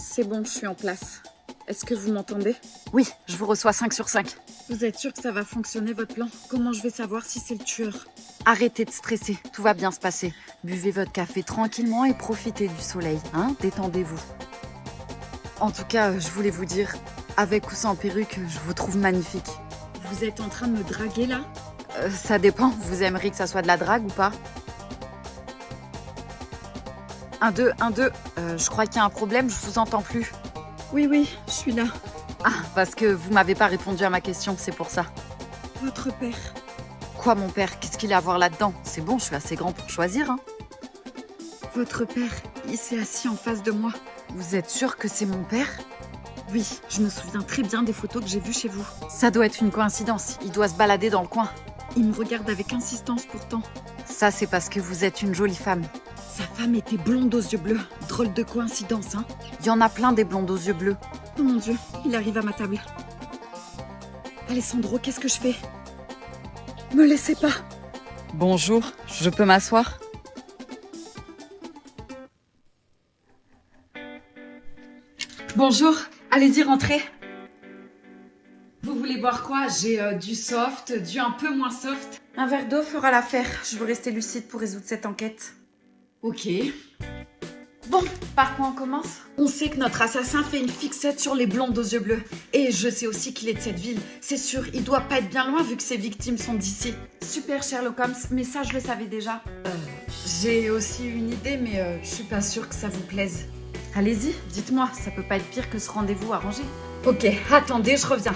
C'est bon, je suis en place. Est-ce que vous m'entendez? Oui, je vous reçois 5 sur 5. Vous êtes sûr que ça va fonctionner, votre plan? Comment je vais savoir si c'est le tueur? Arrêtez de stresser, tout va bien se passer. Buvez votre café tranquillement et profitez du soleil, hein? Détendez-vous. En tout cas, je voulais vous dire, avec ou sans perruque, je vous trouve magnifique. Vous êtes en train de me draguer, là? Ça dépend, vous aimeriez que ça soit de la drague ou pas? 1, 2, 1, 2. Je crois qu'il y a un problème, je vous entends plus. Oui, je suis là. Ah, parce que vous m'avez pas répondu à ma question, c'est pour ça. Votre père. Quoi, mon père? Qu'est-ce qu'il a à voir là-dedans? C'est bon, je suis assez grand pour choisir, hein. Votre père, il s'est assis en face de moi. Vous êtes sûr que c'est mon père? Oui, je me souviens très bien des photos que j'ai vues chez vous. Ça doit être une coïncidence, il doit se balader dans le coin. Il me regarde avec insistance pourtant. Ça, c'est parce que vous êtes une jolie femme. Sa femme était blonde aux yeux bleus. Drôle de coïncidence, hein? Il y en a plein des blondes aux yeux bleus. Oh mon Dieu, il arrive à ma table. Alessandro, qu'est-ce que je fais? Me laissez pas. Bonjour, je peux m'asseoir? Bonjour, allez-y, rentrez. Vous voulez boire quoi? J'ai du soft, du un peu moins soft. Un verre d'eau fera l'affaire. Je veux rester lucide pour résoudre cette enquête. Ok. Bon, par quoi on commence? On sait que notre assassin fait une fixette sur les blondes aux yeux bleus. Et je sais aussi qu'il est de cette ville. C'est sûr, il doit pas être bien loin vu que ses victimes sont d'ici. Super Sherlock Holmes, mais ça je le savais déjà. J'ai aussi une idée, mais je suis pas sûre que ça vous plaise. Allez-y, dites-moi, ça peut pas être pire que ce rendez-vous arrangé. Ok, attendez, je reviens.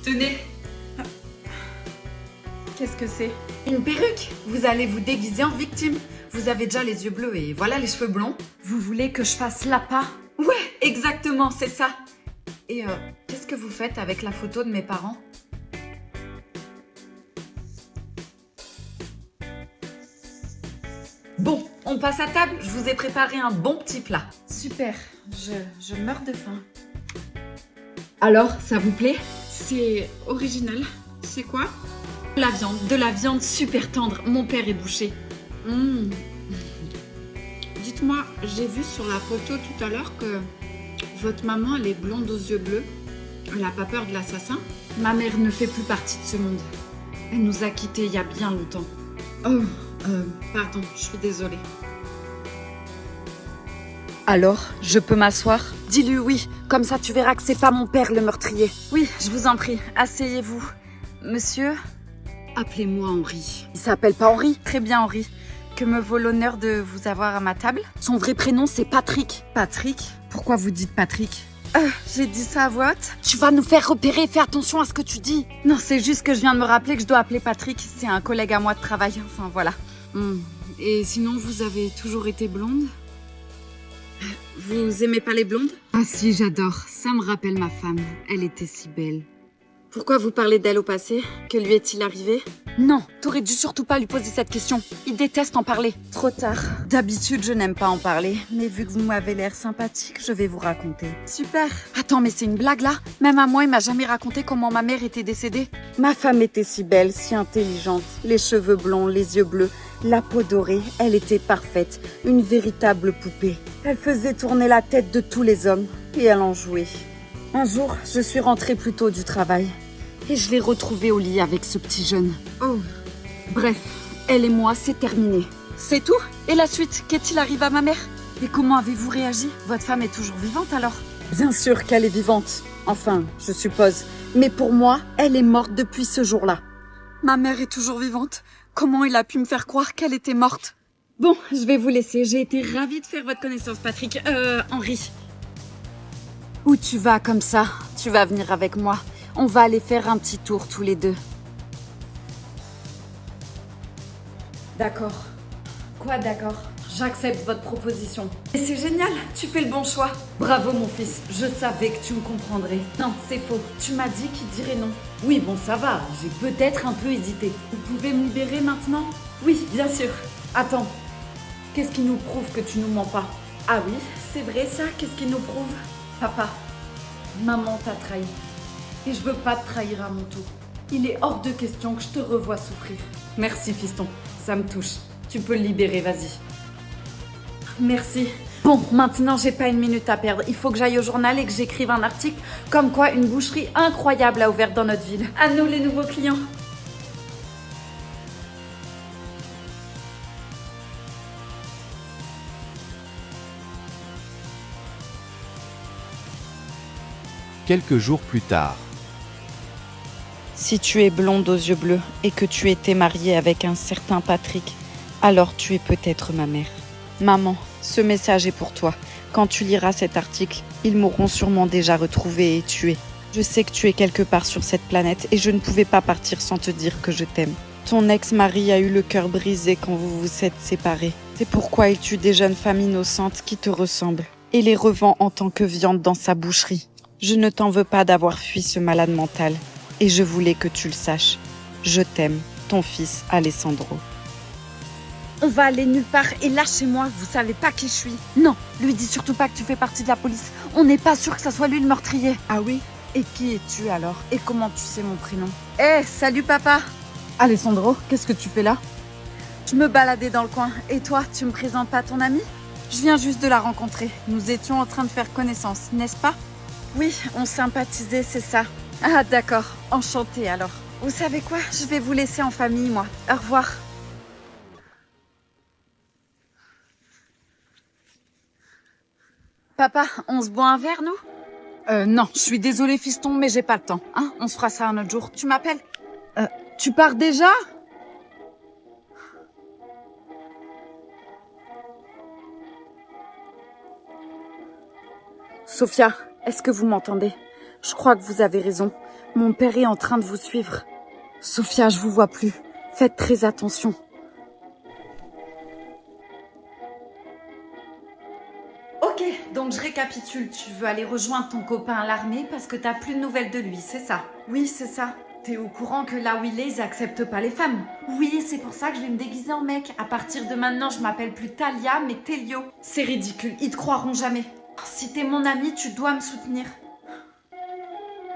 Tenez. Qu'est-ce que c'est? Une perruque. Vous allez vous déguiser en victime. Vous avez déjà les yeux bleus et voilà les cheveux blonds. Vous voulez que je fasse l'appât? Ouais, exactement, c'est ça. Et qu'est-ce que vous faites avec la photo de mes parents? Bon, on passe à table. Je vous ai préparé un bon petit plat. Super, je meurs de faim. Alors, ça vous plaît? C'est original. C'est quoi? De la viande super tendre. Mon père est boucher. Dites-moi, j'ai vu sur la photo tout à l'heure que votre maman, elle est blonde aux yeux bleus. Elle n'a pas peur de l'assassin? Ma mère ne fait plus partie de ce monde. Elle nous a quittés il y a bien longtemps. Oh, pardon, je suis désolée. Alors, je peux m'asseoir? Dis-lui oui, comme ça tu verras que c'est pas mon père le meurtrier. Oui, je vous en prie, asseyez-vous. Monsieur? Appelez-moi Henri. Il s'appelle pas Henri? Très bien, Henri. Que me vaut l'honneur de vous avoir à ma table? Son vrai prénom, c'est Patrick. Patrick? Pourquoi vous dites Patrick? J'ai dit ça à voix haute? Tu vas nous faire repérer, fais attention à ce que tu dis. Non, c'est juste que je viens de me rappeler que je dois appeler Patrick. C'est un collègue à moi de travail, enfin voilà. Et sinon, vous avez toujours été blonde? Vous aimez pas les blondes? Ah si, j'adore. Ça me rappelle ma femme. Elle était si belle. Pourquoi vous parlez d'elle au passé? Que lui est-il arrivé? Non, t'aurais dû surtout pas lui poser cette question. Il déteste en parler. Trop tard. D'habitude, je n'aime pas en parler. Mais vu que vous m'avez l'air sympathique, je vais vous raconter. Super. Attends, mais c'est une blague là? Même à moi, il m'a jamais raconté comment ma mère était décédée. Ma femme était si belle, si intelligente. Les cheveux blonds, les yeux bleus, la peau dorée. Elle était parfaite. Une véritable poupée. Elle faisait tourner la tête de tous les hommes. Et elle en jouait. Un jour, je suis rentrée plus tôt du travail. Et je l'ai retrouvée au lit avec ce petit jeune. Oh. Bref, elle et moi, c'est terminé. C'est tout? Et la suite? Qu'est-il arrivé à ma mère? Et comment avez-vous réagi? Votre femme est toujours vivante alors? Bien sûr qu'elle est vivante. Enfin, je suppose. Mais pour moi, elle est morte depuis ce jour-là. Ma mère est toujours vivante? Comment il a pu me faire croire qu'elle était morte? Bon, je vais vous laisser. J'ai été ravie de faire votre connaissance, Patrick. Henri. Où tu vas comme ça? Tu vas venir avec moi. On va aller faire un petit tour tous les deux. D'accord. Quoi d'accord? J'accepte votre proposition. Et c'est génial, tu fais le bon choix. Bravo mon fils, je savais que tu me comprendrais. Non, c'est faux. Tu m'as dit qu'il dirait non. Oui, bon ça va, j'ai peut-être un peu hésité. Vous pouvez me libérer maintenant? Oui, bien sûr. Attends, qu'est-ce qui nous prouve que tu nous mens pas? Ah oui, c'est vrai ça, qu'est-ce qui nous prouve? Papa, maman t'a trahi. Et je veux pas te trahir à mon tour. Il est hors de question que je te revoie souffrir. Merci, fiston. Ça me touche. Tu peux le libérer, vas-y. Merci. Bon, maintenant, j'ai pas une minute à perdre. Il faut que j'aille au journal et que j'écrive un article comme quoi une boucherie incroyable a ouvert dans notre ville. À nous, les nouveaux clients. Quelques jours plus tard. Si tu es blonde aux yeux bleus et que tu étais mariée avec un certain Patrick, alors tu es peut-être ma mère. Maman, ce message est pour toi. Quand tu liras cet article, ils m'auront sûrement déjà retrouvée et tuée. Je sais que tu es quelque part sur cette planète et je ne pouvais pas partir sans te dire que je t'aime. Ton ex-mari a eu le cœur brisé quand vous vous êtes séparés. C'est pourquoi il tue des jeunes femmes innocentes qui te ressemblent et les revend en tant que viande dans sa boucherie. Je ne t'en veux pas d'avoir fui ce malade mental et je voulais que tu le saches. Je t'aime, ton fils Alessandro. On va aller nulle part et lâchez-moi, vous savez pas qui je suis. Non, lui dis surtout pas que tu fais partie de la police. On n'est pas sûr que ça soit lui le meurtrier. Ah oui? Et qui es-tu alors? Et comment tu sais mon prénom? Salut papa. Alessandro, qu'est-ce que tu fais là? Je me baladais dans le coin. Et toi, tu me présentes pas ton amie? Je viens juste de la rencontrer. Nous étions en train de faire connaissance, n'est-ce pas? Oui, on sympathisait, c'est ça. Ah d'accord, enchantée alors. Vous savez quoi? Je vais vous laisser en famille, moi. Au revoir. Papa, on se boit un verre, nous? Non, je suis désolée, fiston, mais j'ai pas le temps. Hein, on se fera ça un autre jour. Tu m'appelles? Tu pars déjà? Sophia, est-ce que vous m'entendez? Je crois que vous avez raison. Mon père est en train de vous suivre. Sophia, je vous vois plus. Faites très attention. Ok, donc je récapitule. Tu veux aller rejoindre ton copain à l'armée parce que t'as plus de nouvelles de lui, c'est ça? Oui, c'est ça. T'es au courant que là où il est, ils acceptent pas les femmes? Oui, c'est pour ça que je vais me déguiser en mec. À partir de maintenant, je m'appelle plus Talia, mais Telio. C'est ridicule, ils te croiront jamais. Si t'es mon ami, tu dois me soutenir.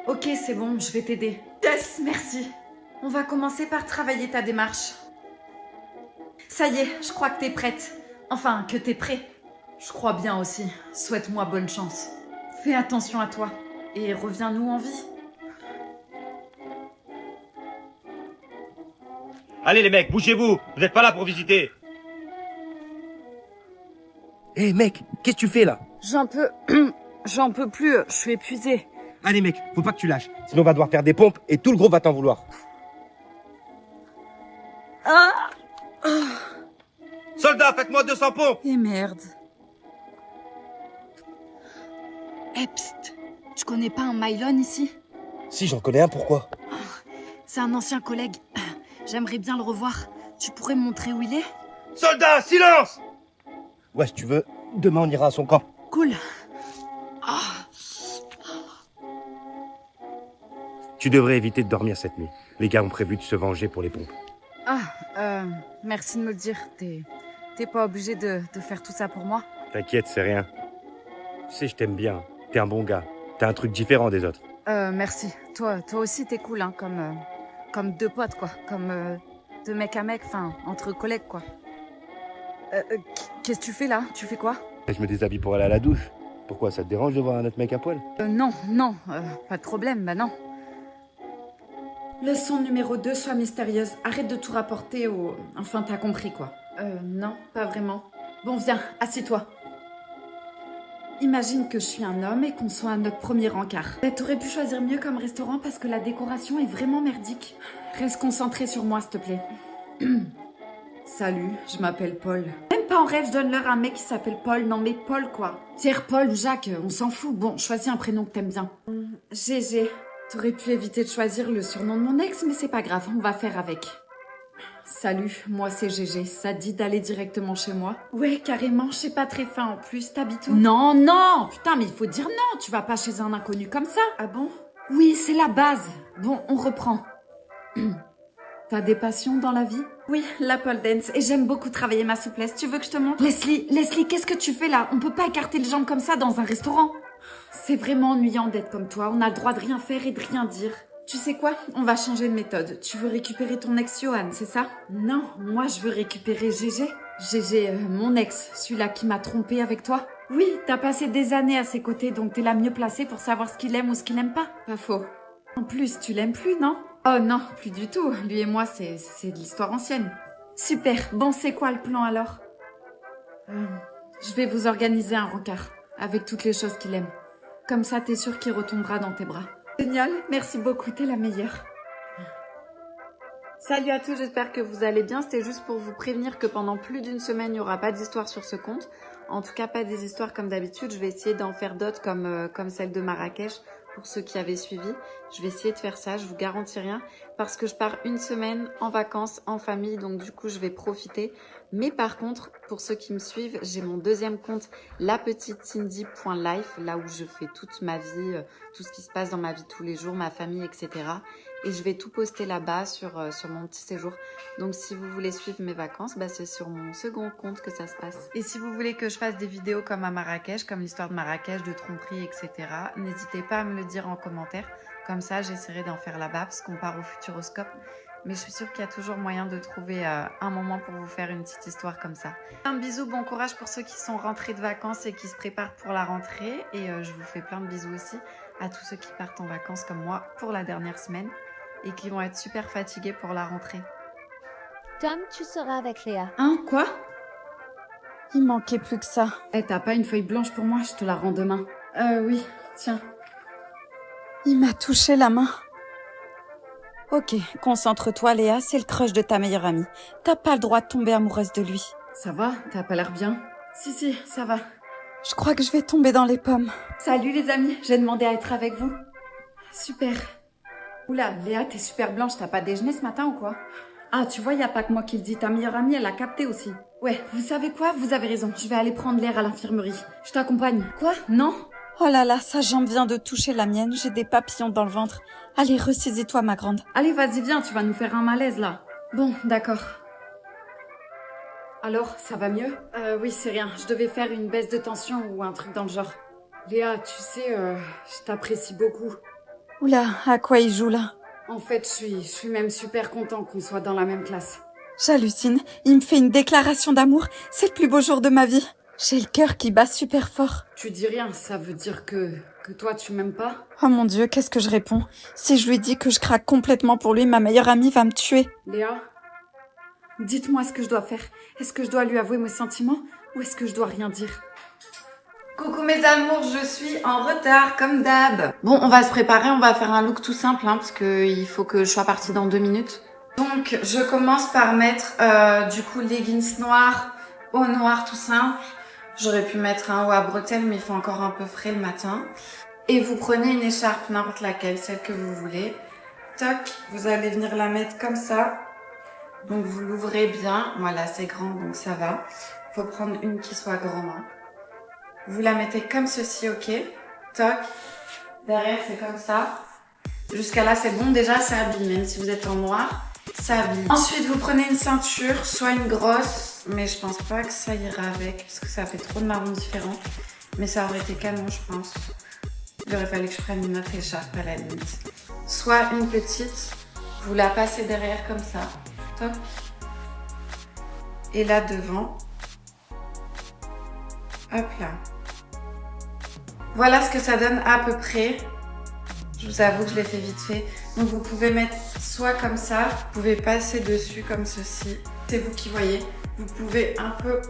Ok, c'est bon, je vais t'aider. Yes, merci. On va commencer par travailler ta démarche. Ça y est, je crois que t'es prête. Enfin, que t'es prêt. Je crois bien aussi. Souhaite-moi bonne chance. Fais attention à toi. Et reviens-nous en vie. Allez les mecs, bougez-vous. Vous n'êtes pas là pour visiter. Hé mec, qu'est-ce que tu fais là? J'en peux plus, je suis épuisée. Allez mec, faut pas que tu lâches. Sinon on va devoir faire des pompes et tout le groupe va t'en vouloir. Soldats, faites-moi 200 pompes. Et merde. Psst, tu connais pas un Mylon ici? Si, j'en connais un, pourquoi? C'est un ancien collègue. J'aimerais bien le revoir. Tu pourrais me montrer où il est? Soldats, silence. Ouais, si tu veux, demain on ira à son camp. Cool. Tu devrais éviter de dormir cette nuit. Les gars ont prévu de se venger pour les pompes. Merci de me le dire. T'es pas obligé de faire tout ça pour moi? T'inquiète, c'est rien. Tu sais, je t'aime bien. T'es un bon gars. T'as un truc différent des autres. Merci. Toi aussi t'es cool, hein, comme deux potes, quoi. Comme de mec à mec, enfin, entre collègues, quoi. Qu'est-ce que tu fais là? Tu fais quoi? Je me déshabille pour aller à la douche. Pourquoi, ça te dérange de voir un autre mec à poil? Non, pas de problème, bah non. Leçon numéro 2, sois mystérieuse. Arrête de tout rapporter au... Enfin, t'as compris, quoi. Non, pas vraiment. Bon, viens, assis-toi. Imagine que je suis un homme et qu'on soit à notre premier encart. T'aurais pu choisir mieux comme restaurant parce que la décoration est vraiment merdique. Reste concentré sur moi, s'il te plaît. Salut, je m'appelle Paul. Même pas en rêve, je donne l'heure à un mec qui s'appelle Paul. Non mais Paul, quoi. Pierre, Paul ou Jacques, on s'en fout. Bon, choisis un prénom que t'aimes bien. GG. T'aurais pu éviter de choisir le surnom de mon ex, mais c'est pas grave, on va faire avec. Salut, moi c'est GG. Ça te dit d'aller directement chez moi? Ouais, carrément, je sais pas très fin en plus. T'habites où? Non, putain, mais il faut dire non. Tu vas pas chez un inconnu comme ça. Ah bon? Oui, c'est la base. Bon, on reprend. T'as des passions dans la vie? Oui, la pole dance. Et j'aime beaucoup travailler ma souplesse. Tu veux que je te montre? Leslie, qu'est-ce que tu fais là? On peut pas écarter les jambes comme ça dans un restaurant. C'est vraiment ennuyant d'être comme toi. On a le droit de rien faire et de rien dire. Tu sais quoi? On va changer de méthode. Tu veux récupérer ton ex Johan, c'est ça? Non, moi je veux récupérer Gégé. Gégé, mon ex, celui-là qui m'a trompée avec toi. Oui, t'as passé des années à ses côtés, donc t'es la mieux placée pour savoir ce qu'il aime ou ce qu'il aime pas. Pas faux. En plus, tu l'aimes plus, non? Oh non, plus du tout. Lui et moi, c'est de l'histoire ancienne. Super. Bon, c'est quoi le plan alors? Je vais vous organiser un rencard avec toutes les choses qu'il aime. Comme ça, t'es sûr qu'il retombera dans tes bras. Génial, merci beaucoup, t'es la meilleure. Salut à tous, j'espère que vous allez bien. C'était juste pour vous prévenir que pendant plus d'une semaine, il n'y aura pas d'histoire sur ce compte. En tout cas, pas des histoires comme d'habitude. Je vais essayer d'en faire d'autres comme celle de Marrakech pour ceux qui avaient suivi. Je vais essayer de faire ça, je vous garantis rien. Parce que je pars une semaine en vacances, en famille, donc du coup, je vais profiter. Mais par contre, pour ceux qui me suivent, j'ai mon deuxième compte, lapetitecindy.life, là où je fais toute ma vie, tout ce qui se passe dans ma vie tous les jours, ma famille, etc. Et je vais tout poster là-bas sur mon petit séjour. Donc si vous voulez suivre mes vacances, c'est sur mon second compte que ça se passe. Et si vous voulez que je fasse des vidéos comme à Marrakech, comme l'histoire de Marrakech, de tromperie, etc., n'hésitez pas à me le dire en commentaire. Comme ça, j'essaierai d'en faire là-bas parce qu'on part au Futuroscope. Mais je suis sûre qu'il y a toujours moyen de trouver un moment pour vous faire une petite histoire comme ça. Un bisou, bon courage pour ceux qui sont rentrés de vacances et qui se préparent pour la rentrée. Et je vous fais plein de bisous aussi à tous ceux qui partent en vacances comme moi pour la dernière semaine et qui vont être super fatigués pour la rentrée. Tom, tu seras avec Léa. Hein, quoi? Il manquait plus que ça. Eh, t'as pas une feuille blanche pour moi? Je te la rends demain. Oui, tiens. Il m'a touché la main. Ok, concentre-toi Léa, c'est le crush de ta meilleure amie. T'as pas le droit de tomber amoureuse de lui. Ça va? T'as pas l'air bien? Si, ça va. Je crois que je vais tomber dans les pommes. Salut les amis, j'ai demandé à être avec vous. Super. Oula, Léa, t'es super blanche, t'as pas déjeuné ce matin ou quoi? Ah, tu vois, y a pas que moi qui le dis, ta meilleure amie, elle a capté aussi. Ouais, vous savez quoi? Vous avez raison, je vais aller prendre l'air à l'infirmerie. Je t'accompagne. Quoi? Non? Oh là là, sa jambe vient de toucher la mienne, j'ai des papillons dans le ventre. Allez, ressaisis-toi ma grande. Allez, vas-y, viens, tu vas nous faire un malaise là. Bon, d'accord. Alors, ça va mieux? Oui, c'est rien, je devais faire une baisse de tension ou un truc dans le genre. Léa, tu sais, je t'apprécie beaucoup. Oula, à quoi il joue là? En fait, je suis même super content qu'on soit dans la même classe. J'hallucine, il me fait une déclaration d'amour, c'est le plus beau jour de ma vie. J'ai le cœur qui bat super fort. Tu dis rien, ça veut dire que toi tu m'aimes pas? Oh mon Dieu, qu'est-ce que je réponds? Si je lui dis que je craque complètement pour lui, ma meilleure amie va me tuer. Léa, dites-moi ce que je dois faire. Est-ce que je dois lui avouer mes sentiments ou est-ce que je dois rien dire? Coucou mes amours, je suis en retard comme d'hab. Bon, on va se préparer, on va faire un look tout simple parce que il faut que je sois partie dans 2 minutes. Donc, je commence par mettre du coup leggings noirs, haut noir tout simple. J'aurais pu mettre un haut à bretelles, mais il fait encore un peu frais le matin. Et vous prenez une écharpe, n'importe laquelle, celle que vous voulez. Toc, vous allez venir la mettre comme ça. Donc vous l'ouvrez bien. Voilà, c'est grand, donc ça va. Faut prendre une qui soit grande. Vous la mettez comme ceci, ok. Toc. Derrière, c'est comme ça. Jusqu'à là, c'est bon. Déjà, ça habille. Même si vous êtes en noir, ça habille. Ensuite, vous prenez une ceinture, soit une grosse, mais je pense pas que ça ira avec, parce que ça fait trop de marrons différents. Mais ça aurait été canon, je pense. Il aurait fallu que je prenne une autre écharpe à la limite. Soit une petite, vous la passez derrière comme ça. Top. Et là devant. Hop là. Voilà ce que ça donne à peu près. Je vous avoue que je l'ai fait vite fait. Donc vous pouvez mettre soit comme ça, vous pouvez passer dessus comme ceci. C'est vous qui voyez. Vous pouvez un peu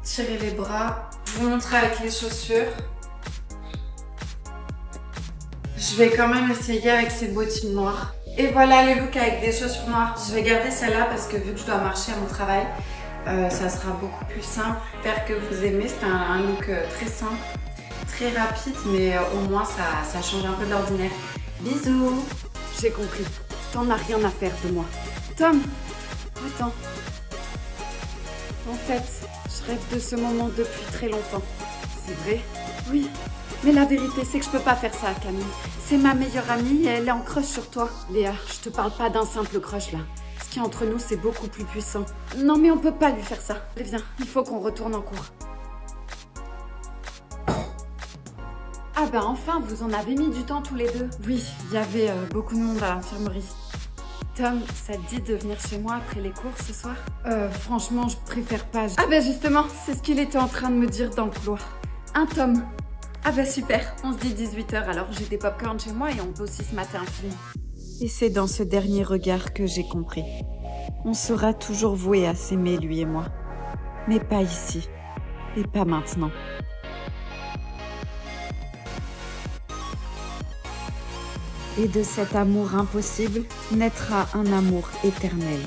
tirer les bras. Je vous montre avec les chaussures. Je vais quand même essayer avec ces bottines noires. Et voilà le look avec des chaussures noires. Je vais garder celle-là parce que vu que je dois marcher à mon travail, ça sera beaucoup plus simple. J'espère que vous aimez. C'est un look très simple, très rapide, mais au moins ça change un peu de l'ordinaire. Bisous. J'ai compris. T'en as rien à faire de moi. Tom, attends. En fait, je rêve de ce moment depuis très longtemps. C'est vrai? Oui. Mais la vérité, c'est que je peux pas faire ça à Camille. C'est ma meilleure amie et elle est en crush sur toi. Léa, je te parle pas d'un simple crush là. Ce qui est entre nous, c'est beaucoup plus puissant. Non mais on peut pas lui faire ça. Allez, viens, il faut qu'on retourne en cours. Ah ben enfin, vous en avez mis du temps tous les deux. Oui, il y avait beaucoup de monde à l'infirmerie. Tom, ça te dit de venir chez moi après les cours ce soir? Franchement, je préfère pas. Ah ben justement, c'est ce qu'il était en train de me dire dans le couloir. Un Tom. Ah ben super, on se dit 18h, alors j'ai des popcorn chez moi et on peut aussi se mater un film. Et c'est dans ce dernier regard que j'ai compris. On sera toujours voués à s'aimer, lui et moi. Mais pas ici. Et pas maintenant. Et de cet amour impossible naîtra un amour éternel.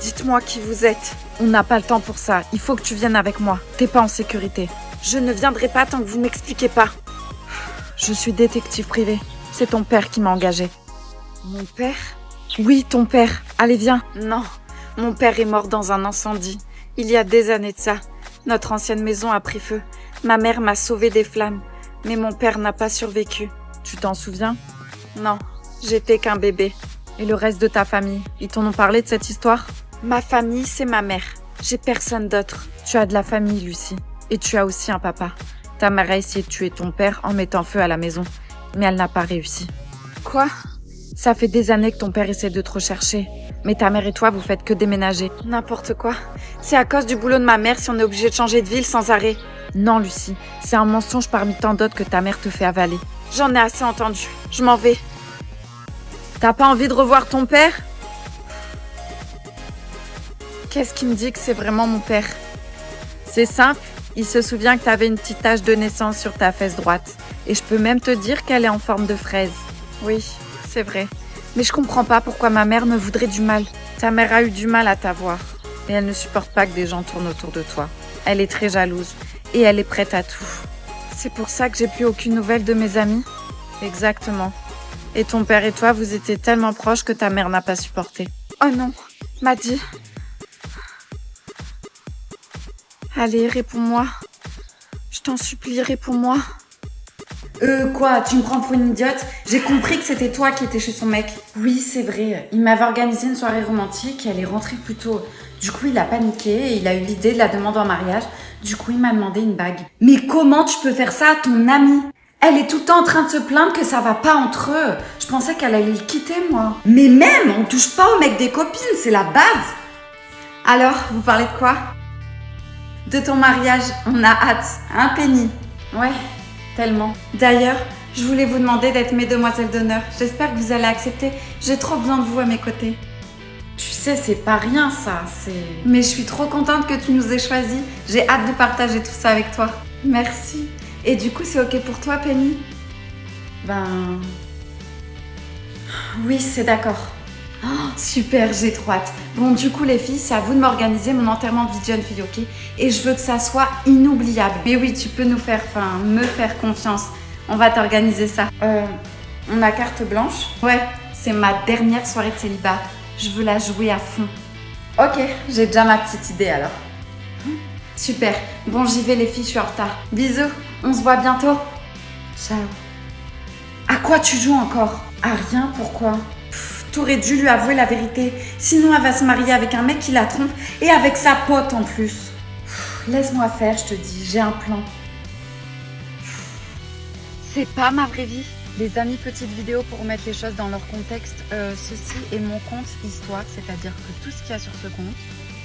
Dites-moi qui vous êtes. On n'a pas le temps pour ça. Il faut que tu viennes avec moi. T'es pas en sécurité. Je ne viendrai pas tant que vous m'expliquez pas. Je suis détective privé. C'est ton père qui m'a engagée. Mon père? Oui, ton père. Allez, viens. Non, mon père est mort dans un incendie. Il y a des années de ça. Notre ancienne maison a pris feu. Ma mère m'a sauvée des flammes. Mais mon père n'a pas survécu. Tu t'en souviens? Non, j'étais qu'un bébé. Et le reste de ta famille, ils t'en ont parlé de cette histoire? Ma famille, c'est ma mère. J'ai personne d'autre. Tu as de la famille, Lucie. Et tu as aussi un papa. Ta mère a essayé de tuer ton père en mettant feu à la maison. Mais elle n'a pas réussi. Quoi? Ça fait des années que ton père essaie de te rechercher. Mais ta mère et toi, vous faites que déménager. N'importe quoi. C'est à cause du boulot de ma mère si on est obligé de changer de ville sans arrêt. Non, Lucie. C'est un mensonge parmi tant d'autres que ta mère te fait avaler. J'en ai assez entendu. Je m'en vais. T'as pas envie de revoir ton père? Qu'est-ce qui me dit que c'est vraiment mon père? C'est simple. Il se souvient que t'avais une petite tache de naissance sur ta fesse droite. Et je peux même te dire qu'elle est en forme de fraise. Oui, c'est vrai. Mais je comprends pas pourquoi ma mère me voudrait du mal. Ta mère a eu du mal à t'avoir. Et elle ne supporte pas que des gens tournent autour de toi. Elle est très jalouse. Et elle est prête à tout. C'est pour ça que j'ai plus aucune nouvelle de mes amis? Exactement. Et ton père et toi, vous étiez tellement proches que ta mère n'a pas supporté. Oh non, Maddy. Allez, réponds-moi. Je t'en supplie, réponds-moi. Quoi, tu me prends pour une idiote? J'ai compris que c'était toi qui étais chez son mec. Oui, c'est vrai. Il m'avait organisé une soirée romantique et elle est rentrée plus tôt. Du coup, il a paniqué et il a eu l'idée de la demander en mariage. Du coup, il m'a demandé une bague. Mais comment tu peux faire ça à ton amie? Elle est tout le temps en train de se plaindre que ça va pas entre eux. Je pensais qu'elle allait le quitter, moi. Mais même, on touche pas au mec des copines, c'est la base. Alors, vous parlez de quoi? De ton mariage, on a hâte, hein, Penny? Ouais, tellement. D'ailleurs, je voulais vous demander d'être mes demoiselles d'honneur. J'espère que vous allez accepter. J'ai trop besoin de vous à mes côtés. Tu sais, c'est pas rien, ça, Mais je suis trop contente que tu nous aies choisis. J'ai hâte de partager tout ça avec toi. Merci. Et du coup, c'est ok pour toi, Penny? Ben... Oui, c'est d'accord. Oh, super, j'ai trop hâte. Bon, du coup, les filles, c'est à vous de m'organiser mon enterrement de vie de jeune fille, ok? Et je veux que ça soit inoubliable. Mais oui, tu peux me faire confiance. On va t'organiser ça. On a carte blanche? Ouais, c'est ma dernière soirée de célibat. Je veux la jouer à fond. Ok, j'ai déjà ma petite idée alors. Super. Bon, j'y vais les filles, je suis en retard. Bisous, on se voit bientôt. Ciao. À quoi tu joues encore? À rien, pourquoi? T'aurais dû lui avouer la vérité. Sinon, elle va se marier avec un mec qui la trompe et avec sa pote en plus. Laisse-moi faire, je te dis, j'ai un plan. C'est pas ma vraie vie. Les amis, petite vidéo pour remettre les choses dans leur contexte. Ceci est mon compte histoire, c'est-à-dire que tout ce qu'il y a sur ce compte,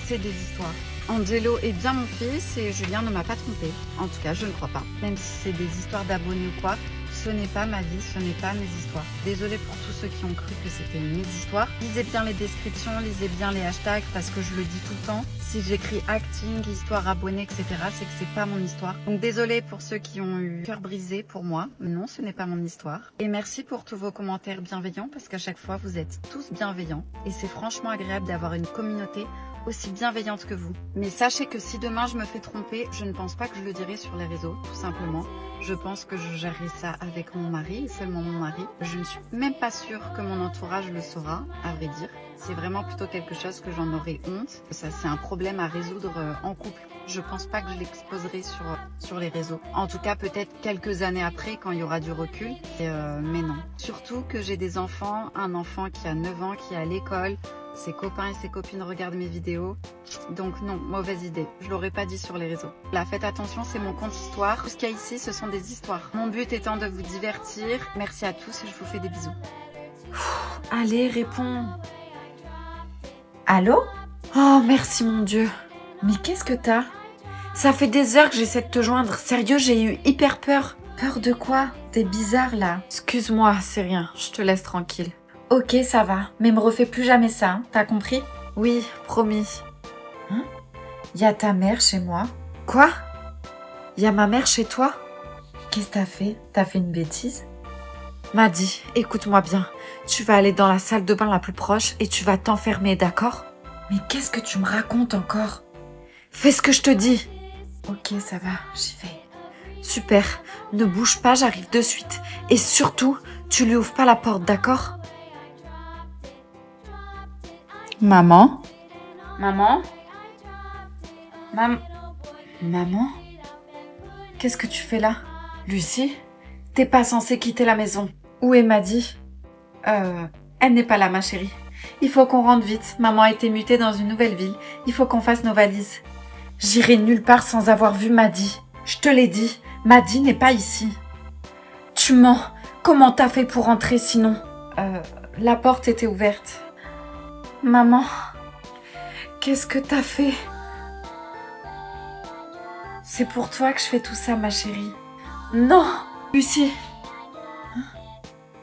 c'est des histoires. Angelo est bien mon fils et Julien ne m'a pas trompé. En tout cas, je ne crois pas. Même si c'est des histoires d'abonnés ou quoi, ce n'est pas ma vie, ce n'est pas mes histoires. Désolée pour tous ceux qui ont cru que c'était mes histoires. Lisez bien les descriptions, lisez bien les hashtags parce que je le dis tout le temps. Si j'écris acting, histoire, abonné, etc., c'est que c'est pas mon histoire. Donc désolée pour ceux qui ont eu cœur brisé pour moi. Mais non, ce n'est pas mon histoire. Et merci pour tous vos commentaires bienveillants parce qu'à chaque fois, vous êtes tous bienveillants. Et c'est franchement agréable d'avoir une communauté aussi bienveillante que vous. Mais sachez que si demain je me fais tromper, je ne pense pas que je le dirai sur les réseaux, tout simplement. Je pense que je gérerai ça avec mon mari, et seulement mon mari. Je ne suis même pas sûre que mon entourage le saura, à vrai dire. C'est vraiment plutôt quelque chose que j'en aurais honte. Ça, c'est un problème à résoudre en couple. Je pense pas que je l'exposerai sur les réseaux. En tout cas, peut-être quelques années après, quand il y aura du recul. Mais non. Surtout que j'ai des enfants, un enfant qui a 9 ans, qui est à l'école. Ses copains et ses copines regardent mes vidéos. Donc non, mauvaise idée. Je l'aurais pas dit sur les réseaux. Là, faites attention, c'est mon compte histoire. Tout ce qu'il y a ici, ce sont des histoires. Mon but étant de vous divertir. Merci à tous et je vous fais des bisous. Allez, réponds. Allô? Oh, merci mon Dieu. Mais qu'est-ce que t'as? Ça fait des heures que j'essaie de te joindre. Sérieux, j'ai eu hyper peur. Peur de quoi? T'es bizarre là. Excuse-moi, c'est rien. Je te laisse tranquille. Ok, ça va. Mais me refais plus jamais ça, hein. T'as compris? Oui, promis. Hein? Y a ta mère chez moi? Quoi? Y a ma mère chez toi? Qu'est-ce que t'as fait? T'as fait une bêtise? Maddy, écoute-moi bien. Tu vas aller dans la salle de bain la plus proche et tu vas t'enfermer, d'accord? Mais qu'est-ce que tu me racontes encore? Fais ce que je te dis. Ok, ça va, j'y vais. Super. Ne bouge pas, j'arrive de suite. Et surtout, tu lui ouvres pas la porte, d'accord? Maman? Maman? Maman? Qu'est-ce que tu fais là? Lucie? T'es pas censée quitter la maison. Où est Maddy? Elle n'est pas là, ma chérie. Il faut qu'on rentre vite. Maman a été mutée dans une nouvelle ville. Il faut qu'on fasse nos valises. J'irai nulle part sans avoir vu Maddy. Je te l'ai dit, Maddy n'est pas ici. Tu mens. Comment t'as fait pour entrer sinon? La porte était ouverte. Maman, qu'est-ce que t'as fait? C'est pour toi que je fais tout ça, ma chérie. Non, Lucie.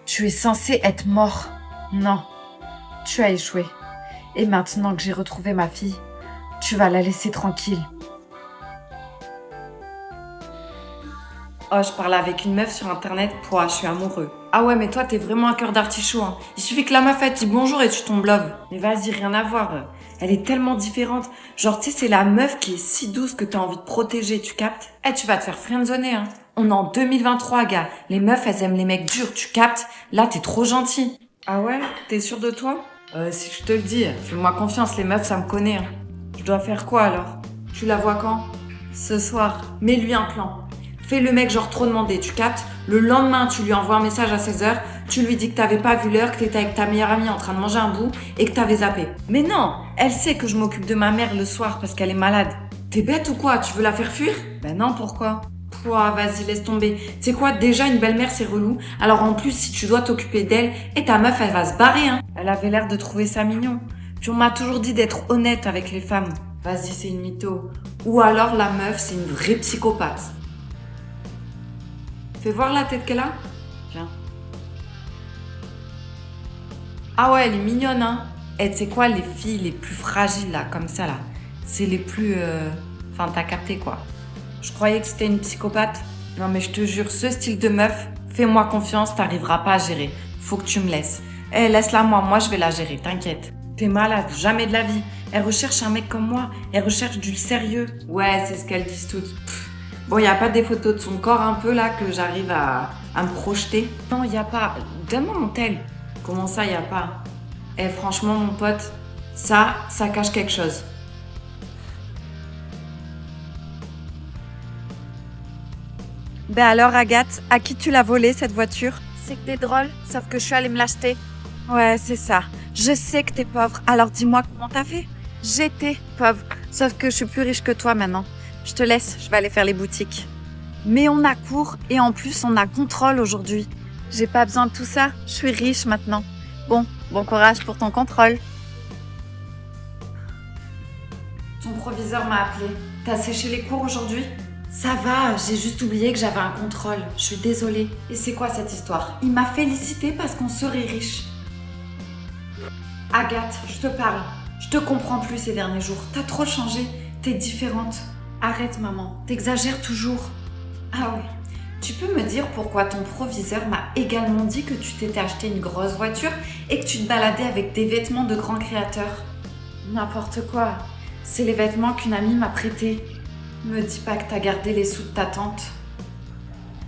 Tu es censée être mort. Non, tu as échoué. Et maintenant que j'ai retrouvé ma fille, tu vas la laisser tranquille. Oh, je parlais avec une meuf sur internet. Pouah, je suis amoureux. Ah ouais, mais toi, t'es vraiment un cœur d'artichaut, hein. Il suffit que la meuf, elle te dit bonjour et tu tombes love. Mais vas-y, rien à voir. Elle est tellement différente. Genre, tu sais, c'est la meuf qui est si douce que t'as envie de protéger, tu captes? Eh, tu vas te faire friendzoner, hein. On est en 2023, gars. Les meufs, elles aiment les mecs durs, tu captes? Là, t'es trop gentil. Ah ouais? T'es sûr de toi? Si je te le dis, fais-moi confiance, les meufs, ça me connaît, hein. Je dois faire quoi, alors? Tu la vois quand? Ce soir. Mets-lui un plan. Fais le mec genre trop demandé, tu captes? Le lendemain, tu lui envoies un message à 16h, tu lui dis que t'avais pas vu l'heure, que t'étais avec ta meilleure amie en train de manger un bout et que t'avais zappé. Mais non, elle sait que je m'occupe de ma mère le soir parce qu'elle est malade. T'es bête ou quoi? Tu veux la faire fuir? Ben non, pourquoi? Pouah, vas-y, laisse tomber. Tu sais quoi, déjà une belle-mère c'est relou, alors en plus si tu dois t'occuper d'elle, et ta meuf elle va se barrer, hein. Elle avait l'air de trouver ça mignon. Puis on m'a toujours dit d'être honnête avec les femmes. Vas-y, c'est une mytho. Ou alors la meuf c'est une vraie psychopathe. Fais voir la tête qu'elle a. Viens. Ah ouais, elle est mignonne, hein. Et tu sais quoi, les filles les plus fragiles, là, comme ça, là, c'est les plus... Enfin, t'as capté, quoi. Je croyais que c'était une psychopathe. Non, mais je te jure, ce style de meuf, fais-moi confiance, t'arriveras pas à gérer. Faut que tu me laisses. Eh, laisse-la moi je vais la gérer, t'inquiète. T'es malade, jamais de la vie. Elle recherche un mec comme moi. Elle recherche du sérieux. Ouais, c'est ce qu'elles disent toutes. Bon, y a pas des photos de son corps un peu là que j'arrive à me projeter? Non, y a pas. Donne-moi mon tel. Comment ça, y a pas? Eh, franchement, mon pote, ça cache quelque chose. Ben alors, Agathe, à qui tu l'as volée cette voiture? C'est que t'es drôle, sauf que je suis allée me l'acheter. Ouais, c'est ça. Je sais que t'es pauvre, alors dis-moi comment t'as fait? J'étais pauvre, sauf que je suis plus riche que toi maintenant. Je te laisse, je vais aller faire les boutiques. Mais on a cours et en plus on a contrôle aujourd'hui. J'ai pas besoin de tout ça, je suis riche maintenant. Bon courage pour ton contrôle. Ton proviseur m'a appelé. T'as séché les cours aujourd'hui? Ça va, j'ai juste oublié que j'avais un contrôle. Je suis désolée. Et c'est quoi cette histoire? Il m'a félicité parce qu'on serait riche. Agathe, je te parle. Je te comprends plus ces derniers jours. T'as trop changé. T'es différente. Arrête, maman. T'exagères toujours. Ah oui. Tu peux me dire pourquoi ton proviseur m'a également dit que tu t'étais acheté une grosse voiture et que tu te baladais avec des vêtements de grands créateurs? N'importe quoi. C'est les vêtements qu'une amie m'a prêtés. Me dis pas que t'as gardé les sous de ta tante.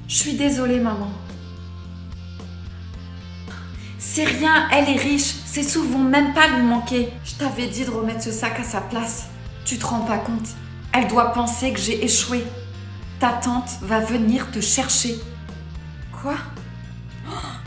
Je suis désolée, maman. C'est rien, elle est riche. Ces sous vont même pas lui manquer. Je t'avais dit de remettre ce sac à sa place. Tu te rends pas compte? Elle doit penser que j'ai échoué. Ta tante va venir te chercher. Quoi?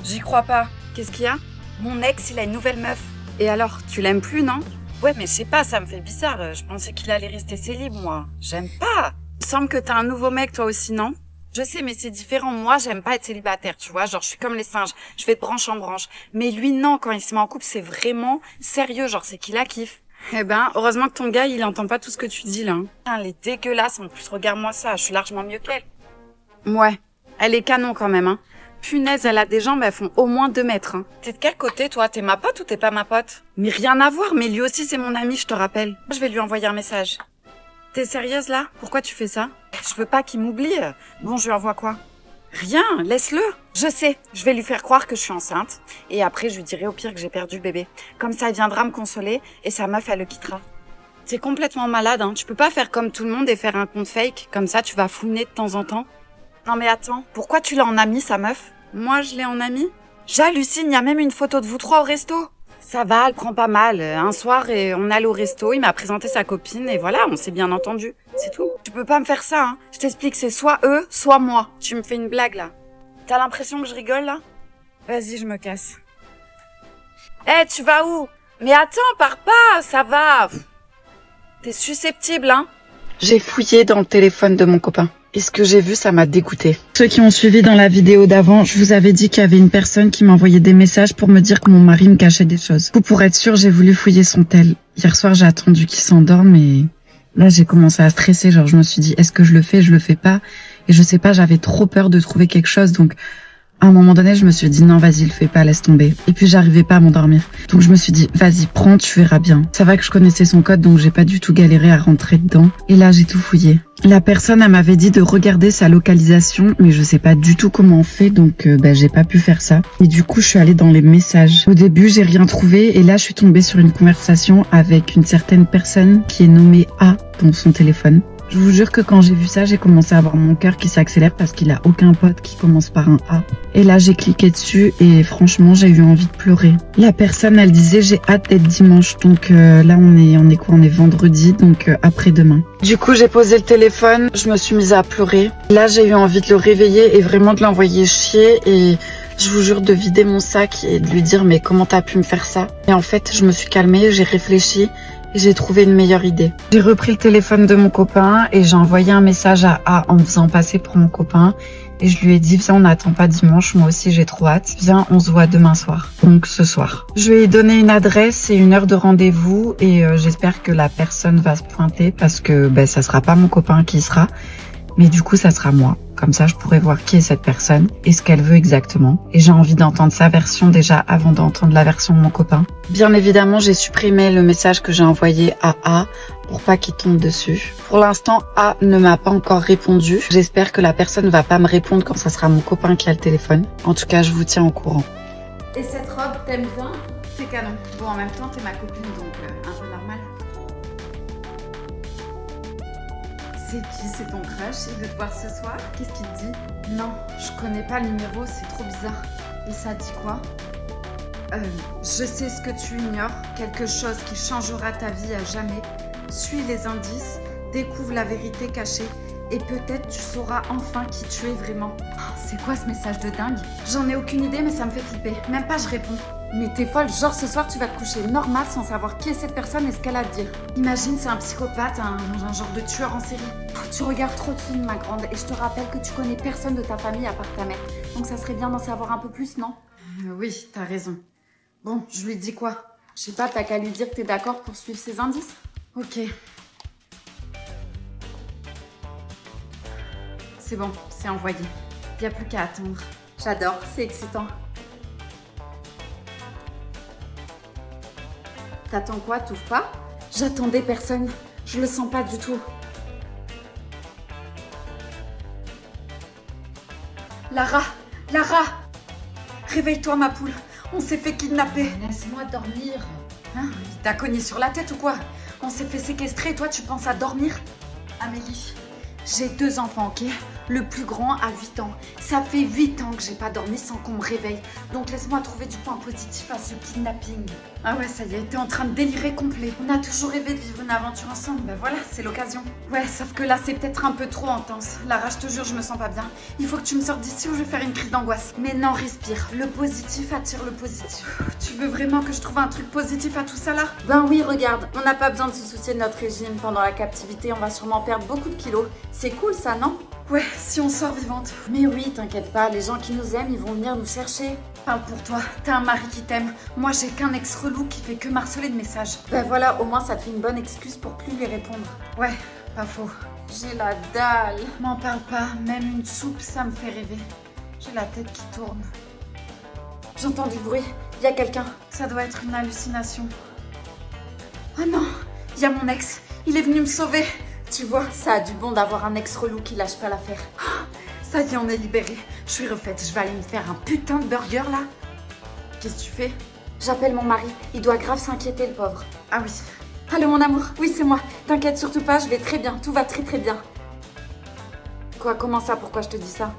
J'y crois pas. Qu'est-ce qu'il y a? Mon ex, il a une nouvelle meuf. Et alors, tu l'aimes plus, non? Ouais, mais je sais pas, ça me fait bizarre. Je pensais qu'il allait rester célib, moi. J'aime pas. Il semble que t'as un nouveau mec, toi aussi, non? Je sais, mais c'est différent. Moi, j'aime pas être célibataire, tu vois. Genre, je suis comme les singes. Je vais de branche en branche. Mais lui, non, quand il se met en couple, c'est vraiment sérieux. Genre, c'est qu'il la kiffe. Eh ben, heureusement que ton gars, il entend pas tout ce que tu dis, là. Putain, elle est dégueulasse. En plus, regarde-moi ça. Je suis largement mieux qu'elle. Ouais. Elle est canon, quand même, hein. Punaise, elle a des jambes, elles font au moins 2 mètres. Hein. T'es de quel côté, toi? T'es ma pote ou t'es pas ma pote? Mais rien à voir, mais lui aussi, c'est mon ami, je te rappelle. Je vais lui envoyer un message. T'es sérieuse, là? Pourquoi tu fais ça? Je veux pas qu'il m'oublie. Bon, je lui envoie quoi? Rien, laisse-le. Je sais, je vais lui faire croire que je suis enceinte. Et après, je lui dirai au pire que j'ai perdu le bébé. Comme ça, il viendra me consoler et sa meuf, elle le quittera. T'es complètement malade, hein. Tu peux pas faire comme tout le monde et faire un compte fake. Comme ça, tu vas fouiner de temps en temps. Non mais attends, pourquoi tu l'as en ami, sa meuf? Moi, je l'ai en ami? J'hallucine, il y a même une photo de vous 3 au resto. Ça va, elle prend pas mal. Un soir, on allait au resto, il m'a présenté sa copine et voilà, on s'est bien entendu. C'est tout. Tu peux pas me faire ça, hein. Je t'explique, c'est soit eux, soit moi. Tu me fais une blague, là. T'as l'impression que je rigole, là? Vas-y, je me casse. Eh, tu vas où? Mais attends, pars pas, ça va. T'es susceptible, hein? J'ai fouillé dans le téléphone de mon copain. Et ce que j'ai vu, ça m'a dégoûté. Ceux qui ont suivi dans la vidéo d'avant, je vous avais dit qu'il y avait une personne qui m'envoyait des messages pour me dire que mon mari me cachait des choses. Pour être sûre, j'ai voulu fouiller son tel. Hier soir, j'ai attendu qu'il s'endorme et là, j'ai commencé à stresser. Genre, je me suis dit, est-ce que je le fais, je le fais pas? Et je sais pas, j'avais trop peur de trouver quelque chose. Donc, à un moment donné, je me suis dit, non, vas-y, le fais pas, laisse tomber. Et puis, j'arrivais pas à m'endormir. Donc, je me suis dit, vas-y, prends, tu verras bien. Ça va que je connaissais son code, donc j'ai pas du tout galéré à rentrer dedans. Et là, j'ai tout fouillé. La personne, elle m'avait dit de regarder sa localisation, mais je sais pas du tout comment on fait, donc j'ai pas pu faire ça. Et du coup, je suis allée dans les messages. Au début, j'ai rien trouvé, et là, je suis tombée sur une conversation avec une certaine personne qui est nommée A dans son téléphone. Je vous jure que quand j'ai vu ça, j'ai commencé à avoir mon cœur qui s'accélère parce qu'il a aucun pote qui commence par un A. Et là, j'ai cliqué dessus et franchement, j'ai eu envie de pleurer. La personne, elle disait, j'ai hâte d'être dimanche. Donc là, on est quoi? On est vendredi, donc après-demain. Du coup, j'ai posé le téléphone, je me suis mise à pleurer. Là, j'ai eu envie de le réveiller et vraiment de l'envoyer chier et je vous jure de vider mon sac et de lui dire, mais comment t'as pu me faire ça? Et en fait, je me suis calmée, j'ai réfléchi. Et j'ai trouvé une meilleure idée. J'ai repris le téléphone de mon copain et j'ai envoyé un message à A en me faisant passer pour mon copain. Et je lui ai dit, viens, on n'attend pas dimanche, moi aussi j'ai trop hâte. Viens, on se voit demain soir. Donc ce soir. Je lui ai donné une adresse et une heure de rendez-vous et j'espère que la personne va se pointer parce que ça sera pas mon copain qui sera. Mais du coup, ça sera moi. Comme ça, je pourrai voir qui est cette personne et ce qu'elle veut exactement. Et j'ai envie d'entendre sa version déjà avant d'entendre la version de mon copain. Bien évidemment, j'ai supprimé le message que j'ai envoyé à A pour pas qu'il tombe dessus. Pour l'instant, A ne m'a pas encore répondu. J'espère que la personne va pas me répondre quand ça sera mon copain qui a le téléphone. En tout cas, je vous tiens au courant. Et cette robe, t'aimes bien? C'est canon. Bon, en même temps, t'es ma copine, donc un peu normal. C'est qui? C'est ton crush? Il veut te voir ce soir? Qu'est-ce qu'il te dit? Non, je connais pas le numéro, c'est trop bizarre. Et ça dit quoi? Je sais ce que tu ignores, quelque chose qui changera ta vie à jamais. Suis les indices, découvre la vérité cachée et peut-être tu sauras enfin qui tu es vraiment. Oh, c'est quoi ce message de dingue? J'en ai aucune idée, mais ça me fait flipper. Même pas je réponds. Mais t'es folle, genre ce soir tu vas te coucher normal sans savoir qui est cette personne et ce qu'elle a à te dire. Imagine, c'est un psychopathe, un genre de tueur en série. Tu regardes trop de films, ma grande, et je te rappelle que tu connais personne de ta famille à part ta mère. Donc ça serait bien d'en savoir un peu plus, non? Oui, t'as raison. Bon, je lui dis quoi? Je sais pas, t'as qu'à lui dire que t'es d'accord pour suivre ses indices? Ok. C'est bon, c'est envoyé. Y a plus qu'à attendre. J'adore, c'est excitant. T'attends quoi? T'ouvres pas? J'attendais personne. Je le sens pas du tout. Lara! Lara! Réveille-toi, ma poule. On s'est fait kidnapper. Laisse-moi dormir. Hein? Il t'a cogné sur la tête ou quoi? On s'est fait séquestrer et toi, tu penses à dormir? Amélie, j'ai 2 enfants, ok? Le plus grand a 8 ans. Ça fait 8 ans que j'ai pas dormi sans qu'on me réveille. Donc laisse-moi trouver du point positif à ce kidnapping. Ah ouais, ça y est, t'es en train de délirer complet. On a toujours rêvé de vivre une aventure ensemble. Ben voilà, c'est l'occasion. Ouais, sauf que là, c'est peut-être un peu trop intense. Lara, je te jure, je me sens pas bien. Il faut que tu me sortes d'ici ou je vais faire une crise d'angoisse. Mais non, respire. Le positif attire le positif. Tu veux vraiment que je trouve un truc positif à tout ça là? Ben oui, regarde, on n'a pas besoin de se soucier de notre régime pendant la captivité. On va sûrement perdre beaucoup de kilos. C'est cool ça, non? Ouais, si on sort vivante. Mais oui, t'inquiète pas, les gens qui nous aiment, ils vont venir nous chercher. Parle pour toi, t'as un mari qui t'aime. Moi, j'ai qu'un ex relou qui fait que marceler de messages. Ben voilà, au moins ça te fait une bonne excuse pour plus lui répondre. Ouais, pas faux. J'ai la dalle. M'en parle pas, même une soupe, ça me fait rêver. J'ai la tête qui tourne. J'entends du bruit, il y a quelqu'un. Ça doit être une hallucination. Oh non, il y a mon ex, il est venu me sauver. Tu vois, ça a du bon d'avoir un ex relou qui lâche pas l'affaire. Ça y est, on est libérés. Je suis refaite, je vais aller me faire un putain de burger là. Qu'est-ce que tu fais? J'appelle mon mari, il doit grave s'inquiéter le pauvre. Ah oui. Allô mon amour, oui c'est moi. T'inquiète surtout pas, je vais très bien, tout va très très bien. Quoi, comment ça, pourquoi je te dis ça?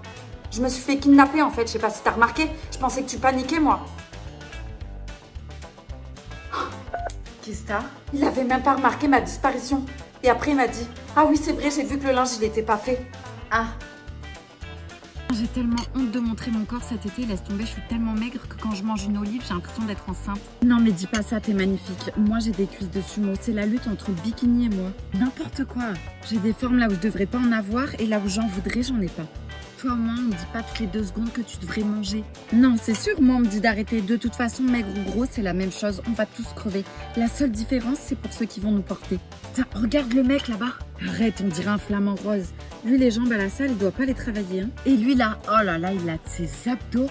Je me suis fait kidnapper en fait, je sais pas si t'as remarqué. Je pensais que tu paniquais moi. Qu'est-ce que t'as? Il avait même pas remarqué ma disparition. Et après il m'a dit, ah oui c'est vrai, j'ai vu que le linge il était pas fait. Ah. J'ai tellement honte de montrer mon corps cet été, laisse tomber, je suis tellement maigre que quand je mange une olive, j'ai l'impression d'être enceinte. Non mais dis pas ça, t'es magnifique. Moi j'ai des cuisses de sumo, c'est la lutte entre le bikini et moi. N'importe quoi. J'ai des formes là où je devrais pas en avoir et là où j'en voudrais, j'en ai pas. Toi au moins, on me dit pas toutes les 2 secondes que tu devrais manger. Non, c'est sûr, moi on me dit d'arrêter. De toute façon, maigre ou gros, c'est la même chose, on va tous crever. La seule différence, c'est pour ceux qui vont nous porter. Tiens, regarde le mec là-bas. Arrête, on dirait un flamant rose. Lui, les jambes à la salle, il doit pas les travailler. Hein. Et lui là, oh là là, il a de ses abdos.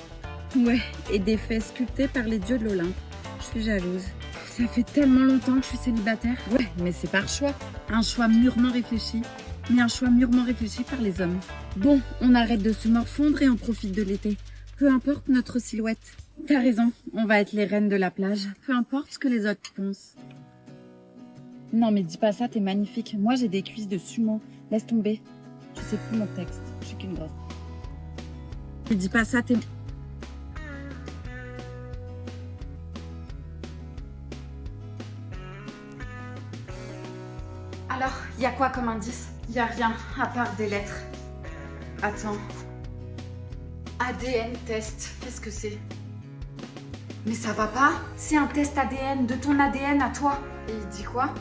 Ouais, et des fesses sculptées par les dieux de l'Olympe. Je suis jalouse. Ça fait tellement longtemps que je suis célibataire. Ouais, mais c'est par choix. Un choix mûrement réfléchi. Mais un choix mûrement réfléchi par les hommes. Bon, on arrête de se morfondre et on profite de l'été. Peu importe notre silhouette. T'as raison, on va être les reines de la plage. Peu importe ce que les autres pensent. Non mais dis pas ça, t'es magnifique. Moi j'ai des cuisses de sumo. Laisse tomber. Je sais plus mon texte, je suis qu'une grosse. Mais dis pas ça, t'es... Alors, il y a quoi comme indice? Il y a rien, à part des lettres. Attends. ADN test, qu'est-ce que c'est? Mais ça va pas? C'est un test ADN, de ton ADN à toi. Et il dit quoi?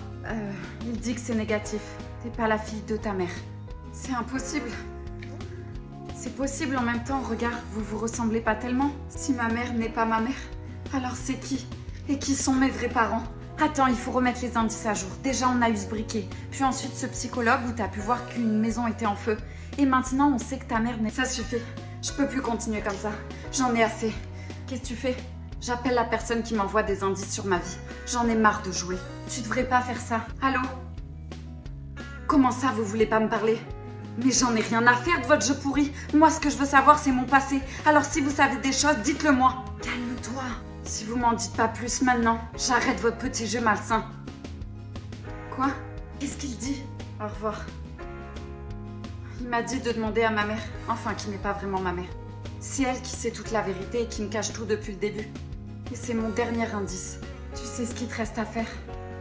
Il dit que c'est négatif. T'es pas la fille de ta mère. C'est impossible. C'est possible en même temps, regarde, vous vous ressemblez pas tellement. Si ma mère n'est pas ma mère, alors c'est qui? Et qui sont mes vrais parents? Attends, il faut remettre les indices à jour. Déjà, on a eu ce briquet. Puis ensuite, ce psychologue où t'as pu voir qu'une maison était en feu. Et maintenant, on sait que ta mère n'est... Ça suffit. Je peux plus continuer comme ça. J'en ai assez. Qu'est-ce que tu fais? J'appelle la personne qui m'envoie des indices sur ma vie. J'en ai marre de jouer. Tu devrais pas faire ça. Allô? Comment ça, vous voulez pas me parler? Mais j'en ai rien à faire de votre jeu pourri. Moi, ce que je veux savoir, c'est mon passé. Alors si vous savez des choses, dites-le moi. Calme-toi. Si vous m'en dites pas plus maintenant, j'arrête votre petit jeu malsain. Quoi? Qu'est-ce qu'il dit? Au revoir. Il m'a dit de demander à ma mère, enfin qui n'est pas vraiment ma mère. C'est elle qui sait toute la vérité et qui me cache tout depuis le début. Et c'est mon dernier indice. Tu sais ce qu'il te reste à faire?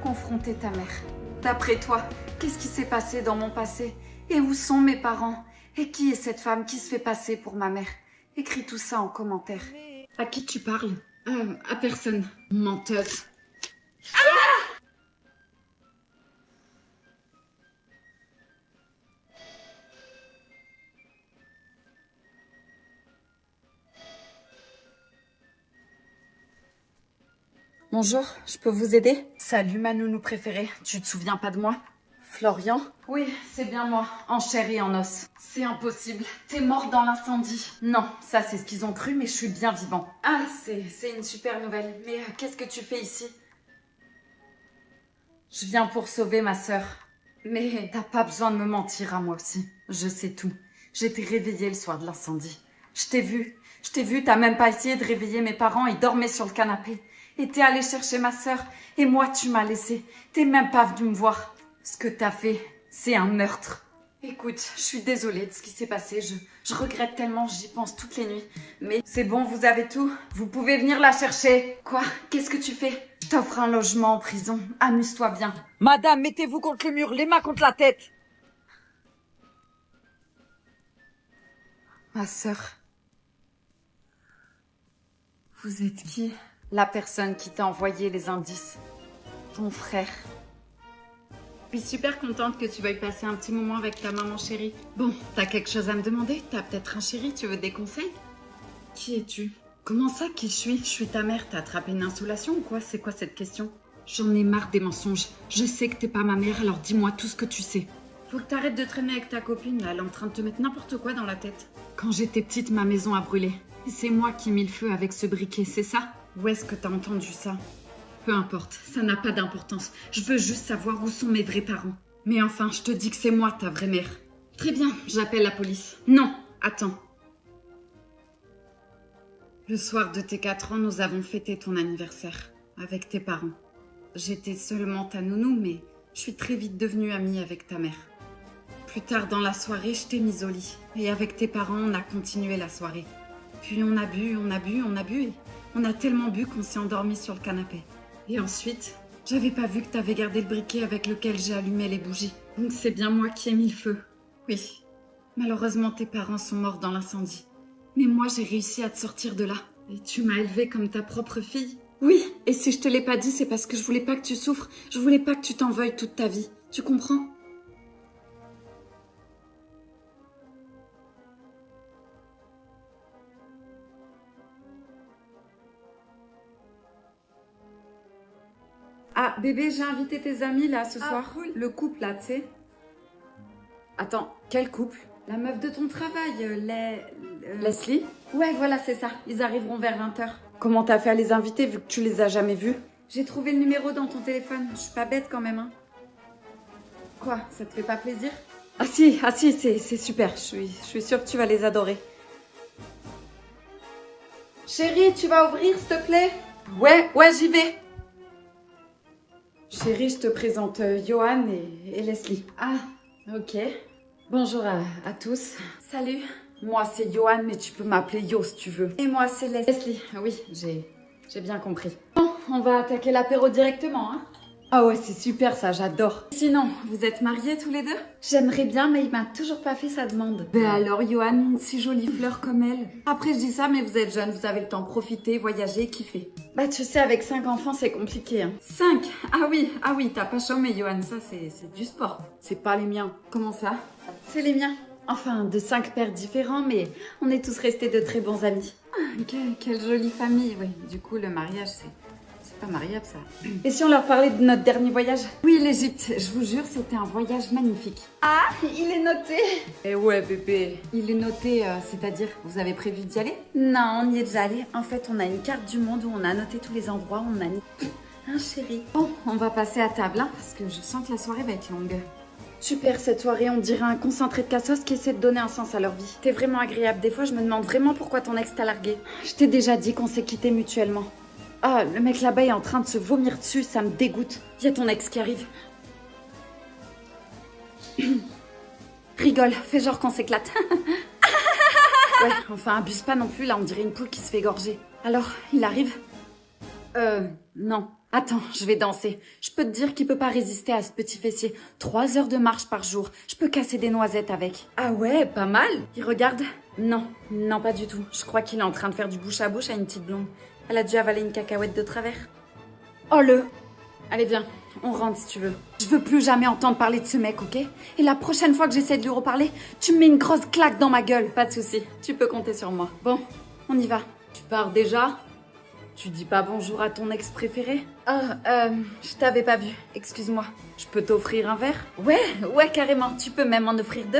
Confronter ta mère. D'après toi, qu'est-ce qui s'est passé dans mon passé? Et où sont mes parents? Et qui est cette femme qui se fait passer pour ma mère? Écris tout ça en commentaire. À qui tu parles? À personne. Menteuse. Bonjour, je peux vous aider? Salut ma nounou préférée, tu te souviens pas de moi? Florian? Oui, c'est bien moi, en chair et en os. C'est impossible, t'es mort dans l'incendie. Non, ça c'est ce qu'ils ont cru, mais je suis bien vivant. Ah, c'est une super nouvelle, mais qu'est-ce que tu fais ici? Je viens pour sauver ma sœur. Mais t'as pas besoin de me mentir à moi aussi, je sais tout. J'étais réveillée le soir de l'incendie. Je t'ai vu, t'as même pas essayé de réveiller mes parents, ils dormaient sur le canapé. Et t'es allé chercher ma sœur, et moi tu m'as laissé. T'es même pas venu me voir. Ce que t'as fait, c'est un meurtre. Écoute, je suis désolée de ce qui s'est passé. Je regrette tellement, j'y pense toutes les nuits. Mais c'est bon, vous avez tout. Vous pouvez venir la chercher. Quoi? Qu'est-ce que tu fais? Je t'offre un logement en prison. Amuse-toi bien. Madame, mettez-vous contre le mur, les mains contre la tête. Ma sœur. Vous êtes qui? La personne qui t'a envoyé les indices. Ton frère. Je suis super contente que tu veuilles passer un petit moment avec ta maman chérie. Bon, t'as quelque chose à me demander? T'as peut-être un chéri, tu veux des conseils? Qui es-tu? Comment ça, qui je suis? Je suis ta mère, t'as attrapé une insolation ou quoi? C'est quoi cette question? J'en ai marre des mensonges. Je sais que t'es pas ma mère, alors dis-moi tout ce que tu sais. Faut que t'arrêtes de traîner avec ta copine, là, elle est en train de te mettre n'importe quoi dans la tête. Quand j'étais petite, ma maison a brûlé. Et c'est moi qui ai mis le feu avec ce briquet, c'est ça? Où est-ce que t'as entendu ça? Peu importe, ça n'a pas d'importance. Je veux juste savoir où sont mes vrais parents. Mais enfin, je te dis que c'est moi ta vraie mère. Très bien, j'appelle la police. Non, attends. Le soir de tes 4 ans, nous avons fêté ton anniversaire avec tes parents. J'étais seulement ta nounou, mais je suis très vite devenue amie avec ta mère. Plus tard dans la soirée, je t'ai mise au lit. Et avec tes parents, on a continué la soirée. Puis on a bu, et on a tellement bu qu'on s'est endormi sur le canapé. Et ensuite, j'avais pas vu que t'avais gardé le briquet avec lequel j'ai allumé les bougies. Donc c'est bien moi qui ai mis le feu. Oui. Malheureusement, tes parents sont morts dans l'incendie. Mais moi, j'ai réussi à te sortir de là. Et tu m'as élevée comme ta propre fille. Oui, et si je te l'ai pas dit, c'est parce que je voulais pas que tu souffres. Je voulais pas que tu t'en veuilles toute ta vie. Tu comprends? Ah, bébé, j'ai invité tes amis, là, ce soir. Cool. Le couple, là, tu sais. Attends, quel couple? La meuf de ton travail, Leslie? Ouais, voilà, c'est ça. Ils arriveront vers 20h. Comment t'as fait à les inviter, vu que tu les as jamais vus? J'ai trouvé le numéro dans ton téléphone. Je suis pas bête, quand même, hein. Quoi? Ça te fait pas plaisir? Ah si, c'est super. Je suis sûre que tu vas les adorer. Chérie, tu vas ouvrir, s'il te plaît? Ouais, j'y vais. Chérie, je te présente Johan et Leslie. Ah, ok. Bonjour à tous. Salut. Moi, c'est Johan, mais tu peux m'appeler Yo si tu veux. Et moi, c'est Leslie. Oui, j'ai bien compris. Bon, on va attaquer l'apéro directement, hein. Ah ouais, c'est super ça, j'adore. Sinon, vous êtes mariés tous les deux? J'aimerais bien, mais il m'a toujours pas fait sa demande. Ben alors, Johan, une si jolie fleur comme elle. Après, je dis ça, mais vous êtes jeune, vous avez le temps de profiter, voyager, kiffer. Bah, tu sais, avec 5 enfants, c'est compliqué, hein. 5? Ah oui, t'as pas chômé, Johan, ça, c'est du sport. C'est pas les miens. Comment ça? C'est les miens. Enfin, de 5 pères différents, mais on est tous restés de très bons amis. Ah, quelle jolie famille, oui. Du coup, le mariage, c'est pas mariable, ça. Et si on leur parlait de notre dernier voyage? Oui, l'Égypte. Je vous jure, c'était un voyage magnifique. Ah, il est noté. Eh ouais, bébé. Il est noté, c'est-à-dire, vous avez prévu d'y aller? Non, on y est déjà allé. En fait, on a une carte du monde où on a noté tous les endroits où on a mis... Hein, chérie? Bon, on va passer à table, hein, parce que je sens que la soirée va être longue. Super, cette soirée, on dirait un concentré de cassos qui essaie de donner un sens à leur vie. T'es vraiment agréable. Des fois, je me demande vraiment pourquoi ton ex t'a largué. Je t'ai déjà dit qu'on s'est quittés mutuellement. Ah, le mec là-bas est en train de se vomir dessus, ça me dégoûte. Y a ton ex qui arrive. Rigole, fais genre qu'on s'éclate. Ouais, enfin, abuse pas non plus, là, on dirait une poule qui se fait égorger. Alors, il arrive? Non. Attends, je vais danser. Je peux te dire qu'il peut pas résister à ce petit fessier. 3 heures de marche par jour. Je peux casser des noisettes avec. Ah ouais, pas mal. Il regarde? Non, pas du tout. Je crois qu'il est en train de faire du bouche à bouche à une petite blonde. Elle a dû avaler une cacahuète de travers. Oh le... Allez, viens, on rentre si tu veux. Je veux plus jamais entendre parler de ce mec, ok? Et la prochaine fois que j'essaie de lui reparler, tu me mets une grosse claque dans ma gueule. Pas de souci, tu peux compter sur moi. Bon, on y va. Tu pars déjà? Tu dis pas bonjour à ton ex préféré? Je t'avais pas vu, excuse-moi. Je peux t'offrir un verre? Ouais, carrément, tu peux même en offrir 2.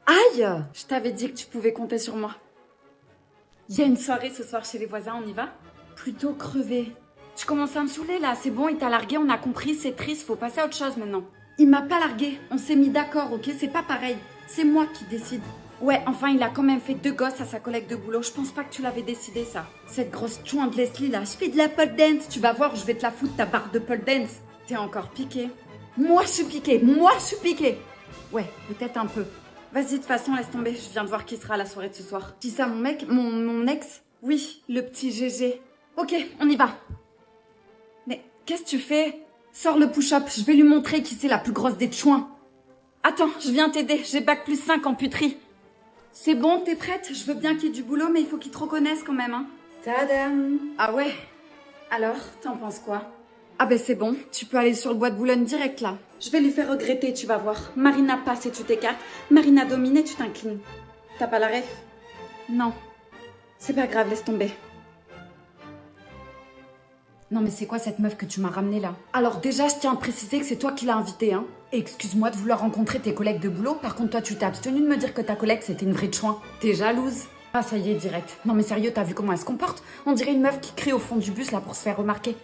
Aïe! Je t'avais dit que tu pouvais compter sur moi. Il y a une soirée ce soir chez les voisins, on y va? Plutôt crevé. Tu commences à me saouler là, c'est bon, il t'a largué, on a compris, c'est triste, faut passer à autre chose maintenant. Il m'a pas largué, on s'est mis d'accord, ok? C'est pas pareil, c'est moi qui décide. Ouais, enfin, il a quand même fait 2 gosses à sa collègue de boulot, je pense pas que tu l'avais décidé ça. Cette grosse chouin de Leslie là, je fais de la pole dance, tu vas voir, je vais te la foutre ta barre de pole dance. T'es encore piqué? Moi, je suis piquée. Moi, je suis piquée. Ouais, peut-être un peu. Vas-y, de toute façon, laisse tomber. Je viens de voir qui sera à la soirée de ce soir. Qui ça, mon mec? Mon ex? Oui, le petit GG. Ok, on y va. Mais qu'est-ce que tu fais? Sors le push-up. Je vais lui montrer qui c'est la plus grosse des chouins. Attends, je viens t'aider. J'ai bac plus 5 en puterie. C'est bon, t'es prête? Je veux bien qu'il y ait du boulot, mais il faut qu'il te reconnaisse quand même, hein. Tadam! Ah ouais? Alors, t'en penses quoi? Ah ben c'est bon, tu peux aller sur le bois de Boulogne direct là. Je vais lui faire regretter, tu vas voir. Marina passe et tu t'écartes. Marina domine et tu t'inclines. T'as pas la ref? Non. C'est pas grave, laisse tomber. Non mais c'est quoi cette meuf que tu m'as ramenée là? Alors déjà, je tiens à préciser que c'est toi qui l'as invitée, hein. Et excuse-moi de vouloir rencontrer tes collègues de boulot. Par contre, toi, tu t'es abstenue de me dire que ta collègue, c'était une vraie chouin. T'es jalouse? Ah, ça y est, direct. Non mais sérieux, t'as vu comment elle se comporte? On dirait une meuf qui crie au fond du bus là pour se faire remarquer.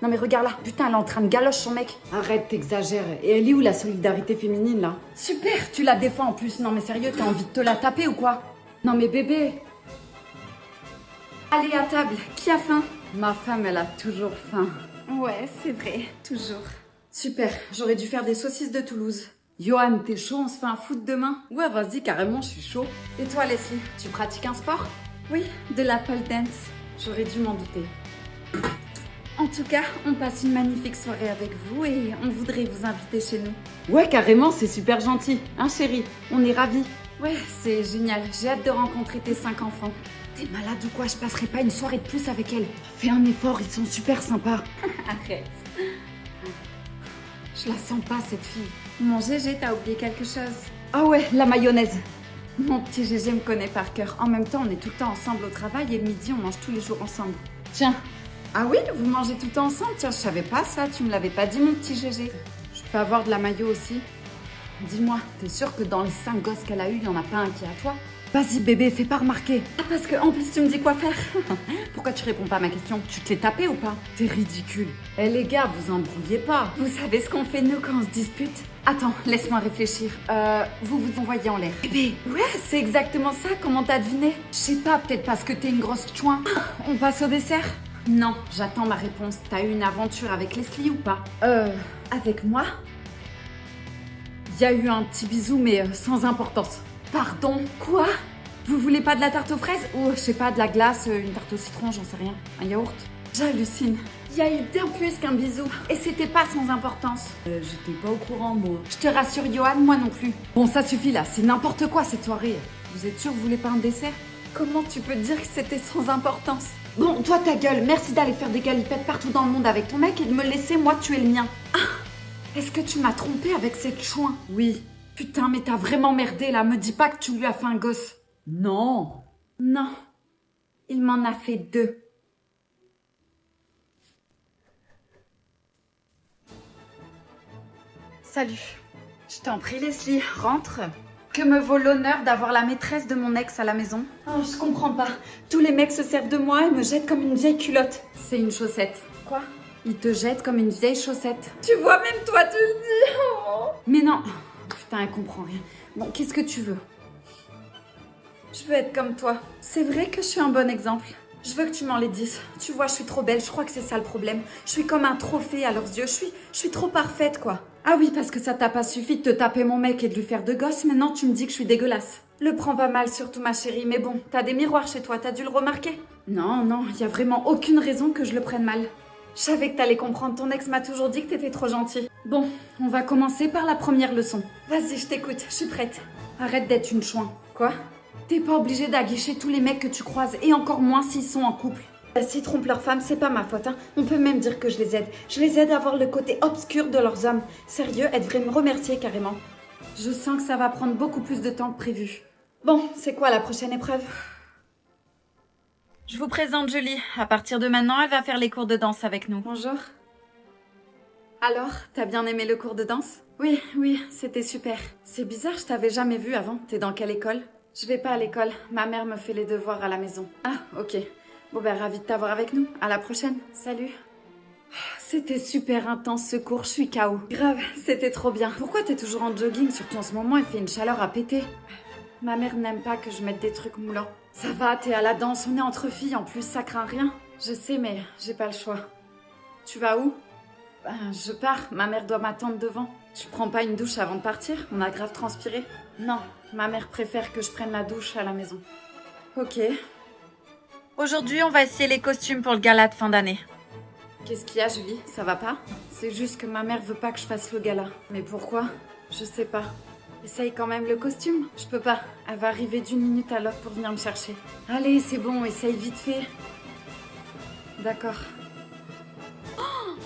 Non mais regarde là, putain, elle est en train de galoche son mec. Arrête, t'exagères. Et elle est où la solidarité féminine là? Super, tu la défends en plus. Non mais sérieux, t'as envie de te la taper ou quoi? Non mais bébé. Allez à table, qui a faim? Ma femme, elle a toujours faim. Ouais, c'est vrai, toujours. Super, j'aurais dû faire des saucisses de Toulouse. Johan, t'es chaud, on se fait un foot demain? Ouais, vas-y, carrément, je suis chaud. Et toi, Leslie, tu pratiques un sport? Oui, de la pole dance. J'aurais dû m'en douter. En tout cas, on passe une magnifique soirée avec vous et on voudrait vous inviter chez nous. Ouais, carrément, c'est super gentil. Hein, chérie? On est ravis. Ouais, c'est génial. J'ai hâte de rencontrer tes 5 enfants. T'es malade ou quoi? Je passerai pas une soirée de plus avec elle. Fais un effort, ils sont super sympas. Arrête. Je la sens pas, cette fille. Mon GG, t'as oublié quelque chose? Ah ouais, la mayonnaise. Mon petit GG me connaît par cœur. En même temps, on est tout le temps ensemble au travail et le midi, on mange tous les jours ensemble. Tiens. Ah oui, vous mangez tout le temps ensemble? Tiens, je savais pas ça, tu me l'avais pas dit, mon petit GG. Je peux avoir de la mayo aussi? Dis-moi, t'es sûre que dans les 5 gosses qu'elle a eu, il y en a pas un qui est à toi? Vas-y bébé, fais pas remarquer. Ah, parce que en plus tu me dis quoi faire. Pourquoi tu réponds pas à ma question? Tu te l'es tapé ou pas? T'es ridicule. Eh les gars, vous embrouillez pas. Vous savez ce qu'on fait nous quand on se dispute? Attends, laisse-moi réfléchir. Vous vous envoyez en l'air. Bébé, ouais, c'est exactement ça. Comment t'as deviné? Je sais pas, peut-être parce que t'es une grosse chouin. On passe au dessert? Non, j'attends ma réponse. T'as eu une aventure avec Leslie ou pas? Avec moi? Il y a eu un petit bisou, mais sans importance. Pardon, quoi? Vous voulez pas de la tarte aux fraises? Ou, je sais pas, de la glace, une tarte au citron, j'en sais rien. Un yaourt? J'hallucine. Il y a eu bien plus qu'un bisou. Et c'était pas sans importance. J'étais pas au courant, moi. Je te rassure, Johan, moi non plus. Bon, ça suffit là, c'est n'importe quoi cette soirée. Vous êtes sûr que vous voulez pas un dessert? Comment tu peux dire que c'était sans importance? Bon, toi ta gueule, merci d'aller faire des galipettes partout dans le monde avec ton mec et de me laisser moi tuer le mien. Ah, est-ce que tu m'as trompé avec cette chouin? Oui. Putain, mais t'as vraiment merdé là, me dis pas que tu lui as fait un gosse. Non. Non. Il m'en a fait 2. Salut. Je t'en prie Leslie, rentre. Que me vaut l'honneur d'avoir la maîtresse de mon ex à la maison? Oh, je comprends pas. Tous les mecs se servent de moi et me jettent comme une vieille culotte. C'est une chaussette. Quoi? Ils te jettent comme une vieille chaussette. Tu vois, même toi tu le dis. Oh. Mais non. Putain, elle comprend rien. Bon, qu'est-ce que tu veux? Je veux être comme toi. C'est vrai que je suis un bon exemple. Je veux que tu m'en les dises. Tu vois, je suis trop belle. Je crois que c'est ça le problème. Je suis comme un trophée à leurs yeux. Je suis trop parfaite, quoi. Ah oui, parce que ça t'a pas suffi de te taper mon mec et de lui faire 2 gosses. Maintenant, tu me dis que je suis dégueulasse. Le prends pas mal, surtout ma chérie. Mais bon, t'as des miroirs chez toi. T'as dû le remarquer? Non, non, y a vraiment aucune raison que je le prenne mal. Je savais que t'allais comprendre. Ton ex m'a toujours dit que t'étais trop gentil. Bon, on va commencer par la première leçon. Vas-y, je t'écoute. Je suis prête. Arrête d'être une chouin. Quoi? T'es pas obligé d'aguicher tous les mecs que tu croises, et encore moins s'ils sont en couple. S'ils trompent leur femme, c'est pas ma faute, hein. On peut même dire que je les aide. Je les aide à voir le côté obscur de leurs hommes. Sérieux, elles devraient me remercier carrément. Je sens que ça va prendre beaucoup plus de temps que prévu. Bon, c'est quoi la prochaine épreuve? Je vous présente Julie. À partir de maintenant, elle va faire les cours de danse avec nous. Bonjour. Alors, t'as bien aimé le cours de danse? Oui, oui, c'était super. C'est bizarre, je t'avais jamais vu avant. T'es dans quelle école? Je vais pas à l'école. Ma mère me fait les devoirs à la maison. Ah, ok. Bon ben, ravie de t'avoir avec nous. À la prochaine. Salut. C'était super intense ce cours, je suis KO. Grave, c'était trop bien. Pourquoi t'es toujours en jogging? Surtout en ce moment, il fait une chaleur à péter. Ma mère n'aime pas que je mette des trucs moulants. Ça va, t'es à la danse, on est entre filles, en plus ça craint rien. Je sais, mais j'ai pas le choix. Tu vas où? Je pars, ma mère doit m'attendre devant. Tu prends pas une douche avant de partir? On a grave transpiré. Non, ma mère préfère que je prenne la douche à la maison. Ok. Aujourd'hui, on va essayer les costumes pour le gala de fin d'année. Qu'est-ce qu'il y a, Julie? Ça va pas? C'est juste que ma mère veut pas que je fasse le gala. Mais pourquoi? Je sais pas. Essaye quand même le costume. Je peux pas. Elle va arriver d'une minute à l'autre pour venir me chercher. Allez, c'est bon, essaye vite fait. D'accord. Oh,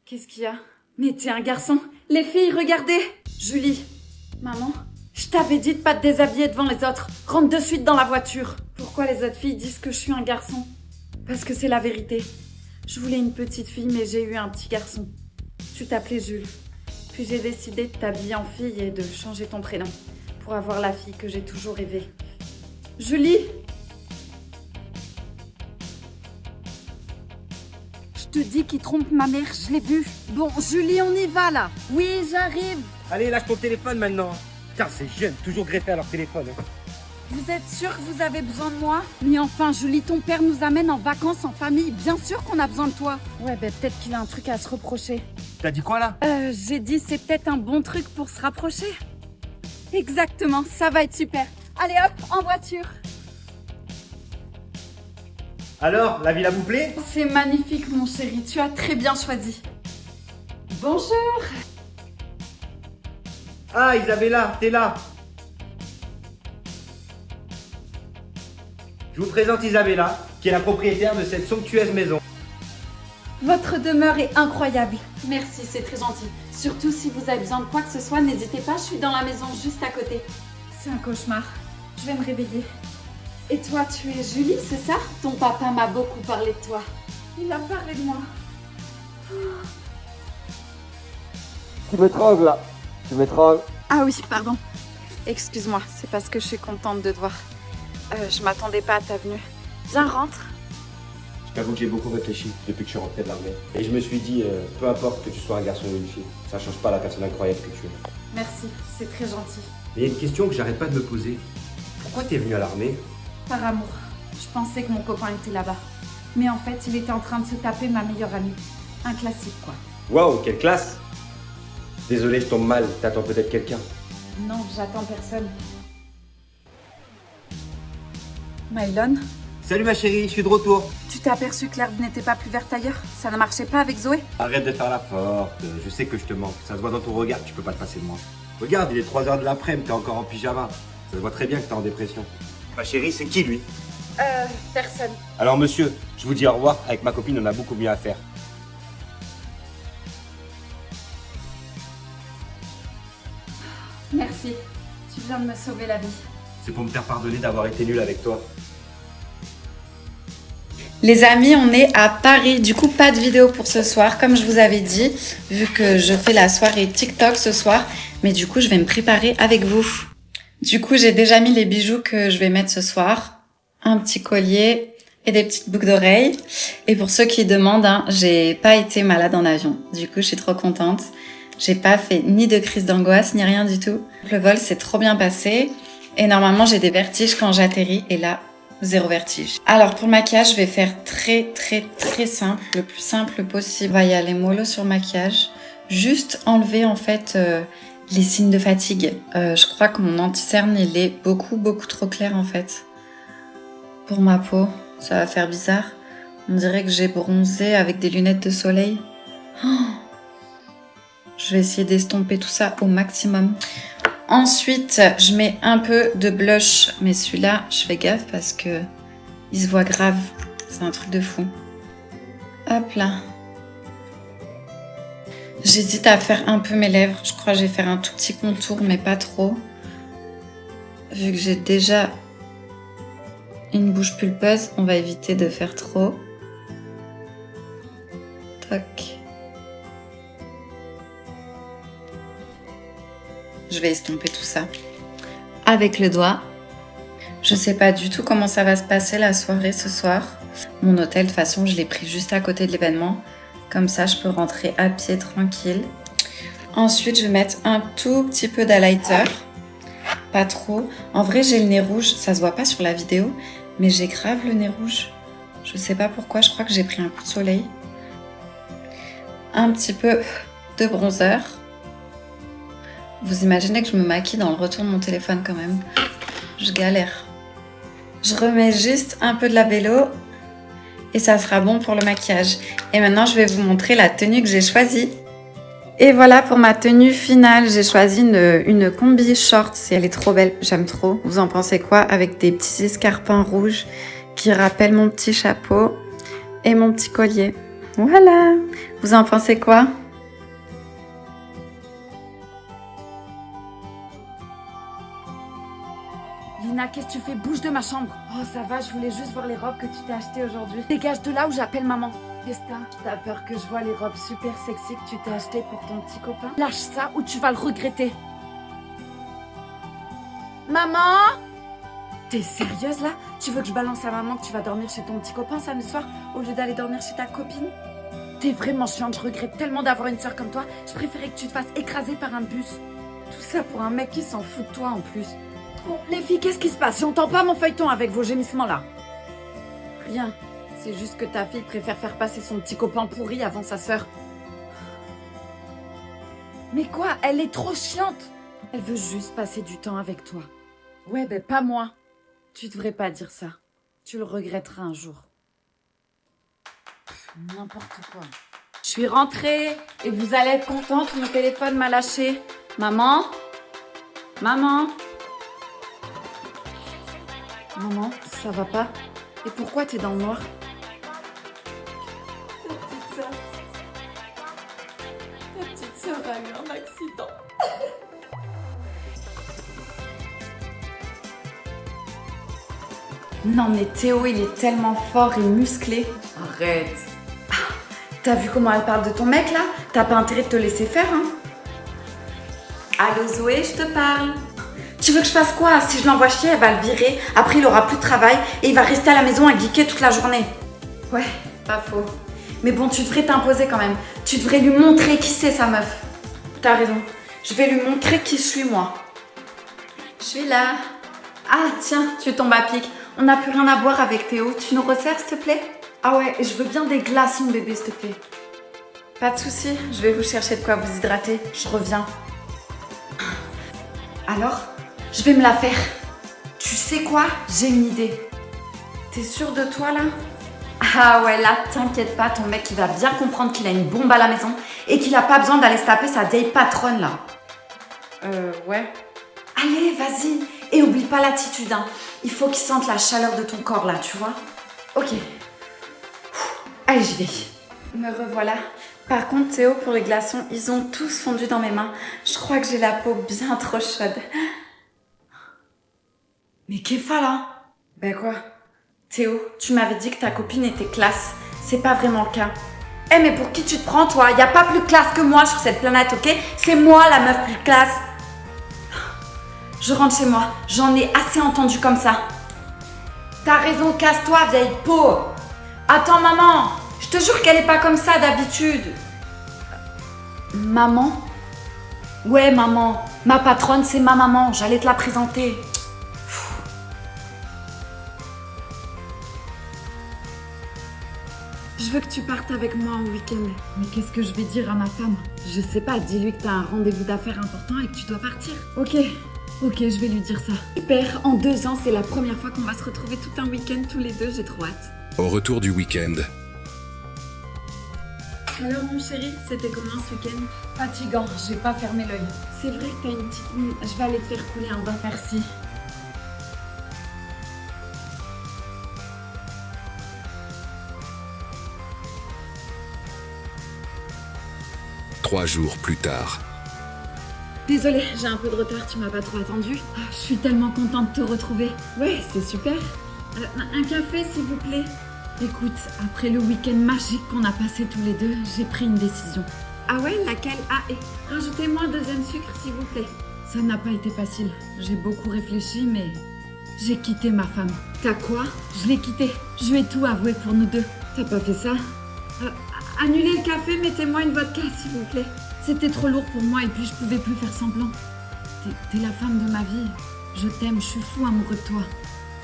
qu'est-ce qu'il y a? Mais t'es un garçon. Les filles, regardez. Julie. Maman, je t'avais dit de pas te déshabiller devant les autres. Rentre de suite dans la voiture. Pourquoi les autres filles disent que je suis un garçon? Parce que c'est la vérité. Je voulais une petite fille, mais j'ai eu un petit garçon. Tu t'appelais Jules. Puis j'ai décidé de t'habiller en fille et de changer ton prénom pour avoir la fille que j'ai toujours rêvée. Julie! Je te dis qu'il trompe ma mère, je l'ai vu. Bon, Julie, on y va là. Oui, j'arrive. Allez, lâche ton téléphone maintenant. Putain, c'est jeune, toujours greffé à leur téléphone. Hein. Vous êtes sûr que vous avez besoin de moi? Mais enfin, Julie, ton père nous amène en vacances en famille. Bien sûr qu'on a besoin de toi. Ouais, peut-être qu'il a un truc à se reprocher. T'as dit quoi là? J'ai dit c'est peut-être un bon truc pour se rapprocher. Exactement, ça va être super. Allez hop, en voiture. Alors, la ville a vous plaît? C'est magnifique, mon chéri. Tu as très bien choisi. Bonjour. Ah, Isabella, t'es là. Je vous présente Isabella, qui est la propriétaire de cette somptueuse maison. Votre demeure est incroyable. Merci, c'est très gentil. Surtout si vous avez besoin de quoi que ce soit, n'hésitez pas, je suis dans la maison juste à côté. C'est un cauchemar. Je vais me réveiller. Et toi, tu es Julie, c'est ça? Ton papa m'a beaucoup parlé de toi. Il a parlé de moi. Tu m'étrangles là. Tu m'étrangles. Ah oui, pardon. Excuse-moi, c'est parce que je suis contente de te voir. Je m'attendais pas à ta venue. Viens, rentre. Je t'avoue que j'ai beaucoup réfléchi depuis que je suis rentré de l'armée. Et je me suis dit, peu importe que tu sois un garçon ou une fille, ça change pas la personne incroyable que tu es. Merci, c'est très gentil. Mais il y a une question que j'arrête pas de me poser. Pourquoi t'es venu à l'armée? Par amour. Je pensais que mon copain était là-bas. Mais en fait, il était en train de se taper ma meilleure amie. Un classique, quoi. Waouh, quelle classe! Désolé, je tombe mal. T'attends peut-être quelqu'un. Non, j'attends personne. Maëlon, Salut ma chérie, je suis de retour. tu t'es aperçu que l'herbe n'était pas plus verte ailleurs? Ça ne marchait pas avec Zoé? Arrête de faire la forte. Je sais que je te manque. Ça se voit dans ton regard, tu peux pas te passer de moi. Regarde, il est 3h de l'après-midi, t'es encore en pyjama. Ça se voit très bien que t'es en dépression. Ma chérie, c'est qui lui? Personne. Alors monsieur, je vous dis au revoir. Avec ma copine, on a beaucoup mieux à faire. Merci. Tu viens de me sauver la vie. C'est pour me faire pardonner d'avoir été nul avec toi. Les amis, on est à Paris. Du coup, pas de vidéo pour ce soir, comme je vous avais dit, vu que je fais la soirée TikTok ce soir. Mais du coup, je vais me préparer avec vous. Du coup, j'ai déjà mis les bijoux que je vais mettre ce soir. Un petit collier et des petites boucles d'oreilles. Et pour ceux qui demandent, hein, j'ai pas été malade en avion. Du coup, je suis trop contente. J'ai pas fait ni de crise d'angoisse, ni rien du tout. Le vol s'est trop bien passé. Et normalement, j'ai des vertiges quand j'atterris. Et là, zéro vertige. Alors, pour le maquillage, je vais faire très simple. Le plus simple possible. On va y aller mollo sur le maquillage. Juste enlever, en fait, les signes de fatigue. Je crois que mon anti-cerne, il est beaucoup trop clair, en fait. Pour ma peau, ça va faire bizarre. On dirait que j'ai bronzé avec des lunettes de soleil. Oh, je vais essayer d'estomper tout ça au maximum. Ensuite, je mets un peu de blush. Mais celui-là, je fais gaffe parce que il se voit grave. C'est un truc de fou. Hop là. J'hésite à faire un peu mes lèvres. Je crois que je vais faire un tout petit contour, mais pas trop. Vu que j'ai déjà une bouche pulpeuse, on va éviter de faire trop. Toc. Je vais estomper tout ça avec le doigt. Je sais pas du tout comment ça va se passer la soirée ce soir. Mon hôtel, de toute façon, je l'ai pris juste à côté de l'événement. Comme ça, je peux rentrer à pied tranquille. Ensuite, je vais mettre un tout petit peu d'highlighter. Pas trop. En vrai, j'ai le nez rouge. Ça se voit pas sur la vidéo, mais j'ai grave le nez rouge. Je sais pas pourquoi. Je crois que j'ai pris un coup de soleil. un petit peu de bronzer. Vous imaginez que je me maquille dans le retour de mon téléphone quand même. Je galère. Je remets juste un peu de labello et ça sera bon pour le maquillage. Et maintenant, je vais vous montrer la tenue que j'ai choisie. Et voilà pour ma tenue finale. J'ai choisi une combi short. Elle est trop belle, j'aime trop. Vous en pensez quoi? Avec des petits escarpins rouges qui rappellent mon petit chapeau et mon petit collier. Voilà. Vous en pensez quoi? Lina, qu'est-ce que tu fais? Bouge de ma chambre. Oh, ça va, je voulais juste voir les robes que tu t'es achetées aujourd'hui. Dégage de là où j'appelle maman. Qu'est-ce que t'as peur que je vois les robes super sexy que tu t'es achetées pour ton petit copain? Lâche ça ou tu vas le regretter. Maman? T'es sérieuse là? Tu veux que je balance à maman que tu vas dormir chez ton petit copain samedi soir au lieu d'aller dormir chez ta copine? T'es vraiment chiante, je regrette tellement d'avoir une soeur comme toi. Je préférais que tu te fasses écraser par un bus. Tout ça pour un mec qui s'en fout de toi en plus. Bon, les filles, qu'est-ce qui se passe? J'entends pas mon feuilleton avec vos gémissements là. Rien. C'est juste que ta fille préfère faire passer son petit copain pourri avant sa sœur. Mais quoi? Elle est trop chiante. Elle veut juste passer du temps avec toi. Ouais, ben pas moi. Tu devrais pas dire ça. Tu le regretteras un jour. N'importe quoi. Je suis rentrée et vous allez être contente, mon téléphone m'a lâché. Maman? Maman? Maman, ça va pas? Et pourquoi t'es dans le noir? Ta petite sœur a eu un accident. Non mais Théo, il est tellement fort et musclé. Arrête. Ah, t'as vu comment elle parle de ton mec là? T'as pas intérêt de te laisser faire, hein? Allô Zoé, je te parle. Tu veux que je fasse quoi? Si je l'envoie chier, elle va le virer. Après, il aura plus de travail et il va rester à la maison à geeker toute la journée. Ouais, pas faux. Mais bon, tu devrais t'imposer quand même. Tu devrais lui montrer qui c'est sa meuf. T'as raison. Je vais lui montrer qui je suis moi. Je suis là. Ah tiens, tu tombes à pic. On n'a plus rien à boire avec Théo. Tu nous resserres, s'il te plaît? Ah ouais, je veux bien des glaçons, bébé, s'il te plaît. Pas de souci, je vais vous chercher de quoi vous hydrater. Je reviens. Alors? Je vais me la faire. Tu sais quoi? J'ai une idée. T'es sûre de toi là? Ah ouais, là, t'inquiète pas, ton mec il va bien comprendre qu'il a une bombe à la maison et qu'il a pas besoin d'aller se taper sa vieille patronne là. Ouais. Allez, vas-y. Et oublie pas l'attitude, hein. Il faut qu'il sente la chaleur de ton corps là, tu vois? Ok. Allez, j'y vais. Me revoilà. Par contre, Théo, pour les glaçons, ils ont tous fondu dans mes mains. Je crois que j'ai la peau bien trop chaude. Mais Kéfa là? Ben quoi? Théo, tu m'avais dit que ta copine était classe. C'est pas vraiment le cas. Eh mais pour qui tu te prends toi? Y a pas plus classe que moi sur cette planète, ok? C'est moi la meuf plus classe. Je rentre chez moi. J'en ai assez entendu comme ça. T'as raison, casse-toi vieille peau. Attends maman. Je te jure qu'elle est pas comme ça d'habitude. Maman? Ouais maman. Ma patronne c'est ma maman. J'allais te la présenter. Je veux que tu partes avec moi au week-end. Mais qu'est-ce que je vais dire à ma femme? Je sais pas, dis-lui que t'as un rendez-vous d'affaires important et que tu dois partir. Ok, je vais lui dire ça. Super, en 2 ans, c'est la première fois qu'on va se retrouver tout un week-end tous les deux, j'ai trop hâte. Au retour du week-end. Alors mon chéri, c'était comment ce week-end? Fatigant, j'ai pas fermé l'œil. C'est vrai que t'as une petite mine, je vais aller te faire couler un bain, merci. Trois jours plus tard. Désolée, j'ai un peu de retard, tu m'as pas trop attendu. Ah, je suis tellement contente de te retrouver. Ouais, c'est super. Un café, s'il vous plaît. Écoute, après le week-end magique qu'on a passé tous les deux, j'ai pris une décision. Ah ouais, laquelle? Ah, et rajoutez-moi un 2e sucre, s'il vous plaît. Ça n'a pas été facile. J'ai beaucoup réfléchi, mais j'ai quitté ma femme. T'as quoi? Je l'ai quittée. Je lui ai tout avoué pour nous deux. T'as pas fait ça? Annulez le café, mettez-moi une vodka, s'il vous plaît. C'était trop lourd pour moi et puis je pouvais plus faire semblant. T'es la femme de ma vie. Je t'aime, je suis fou amoureux de toi.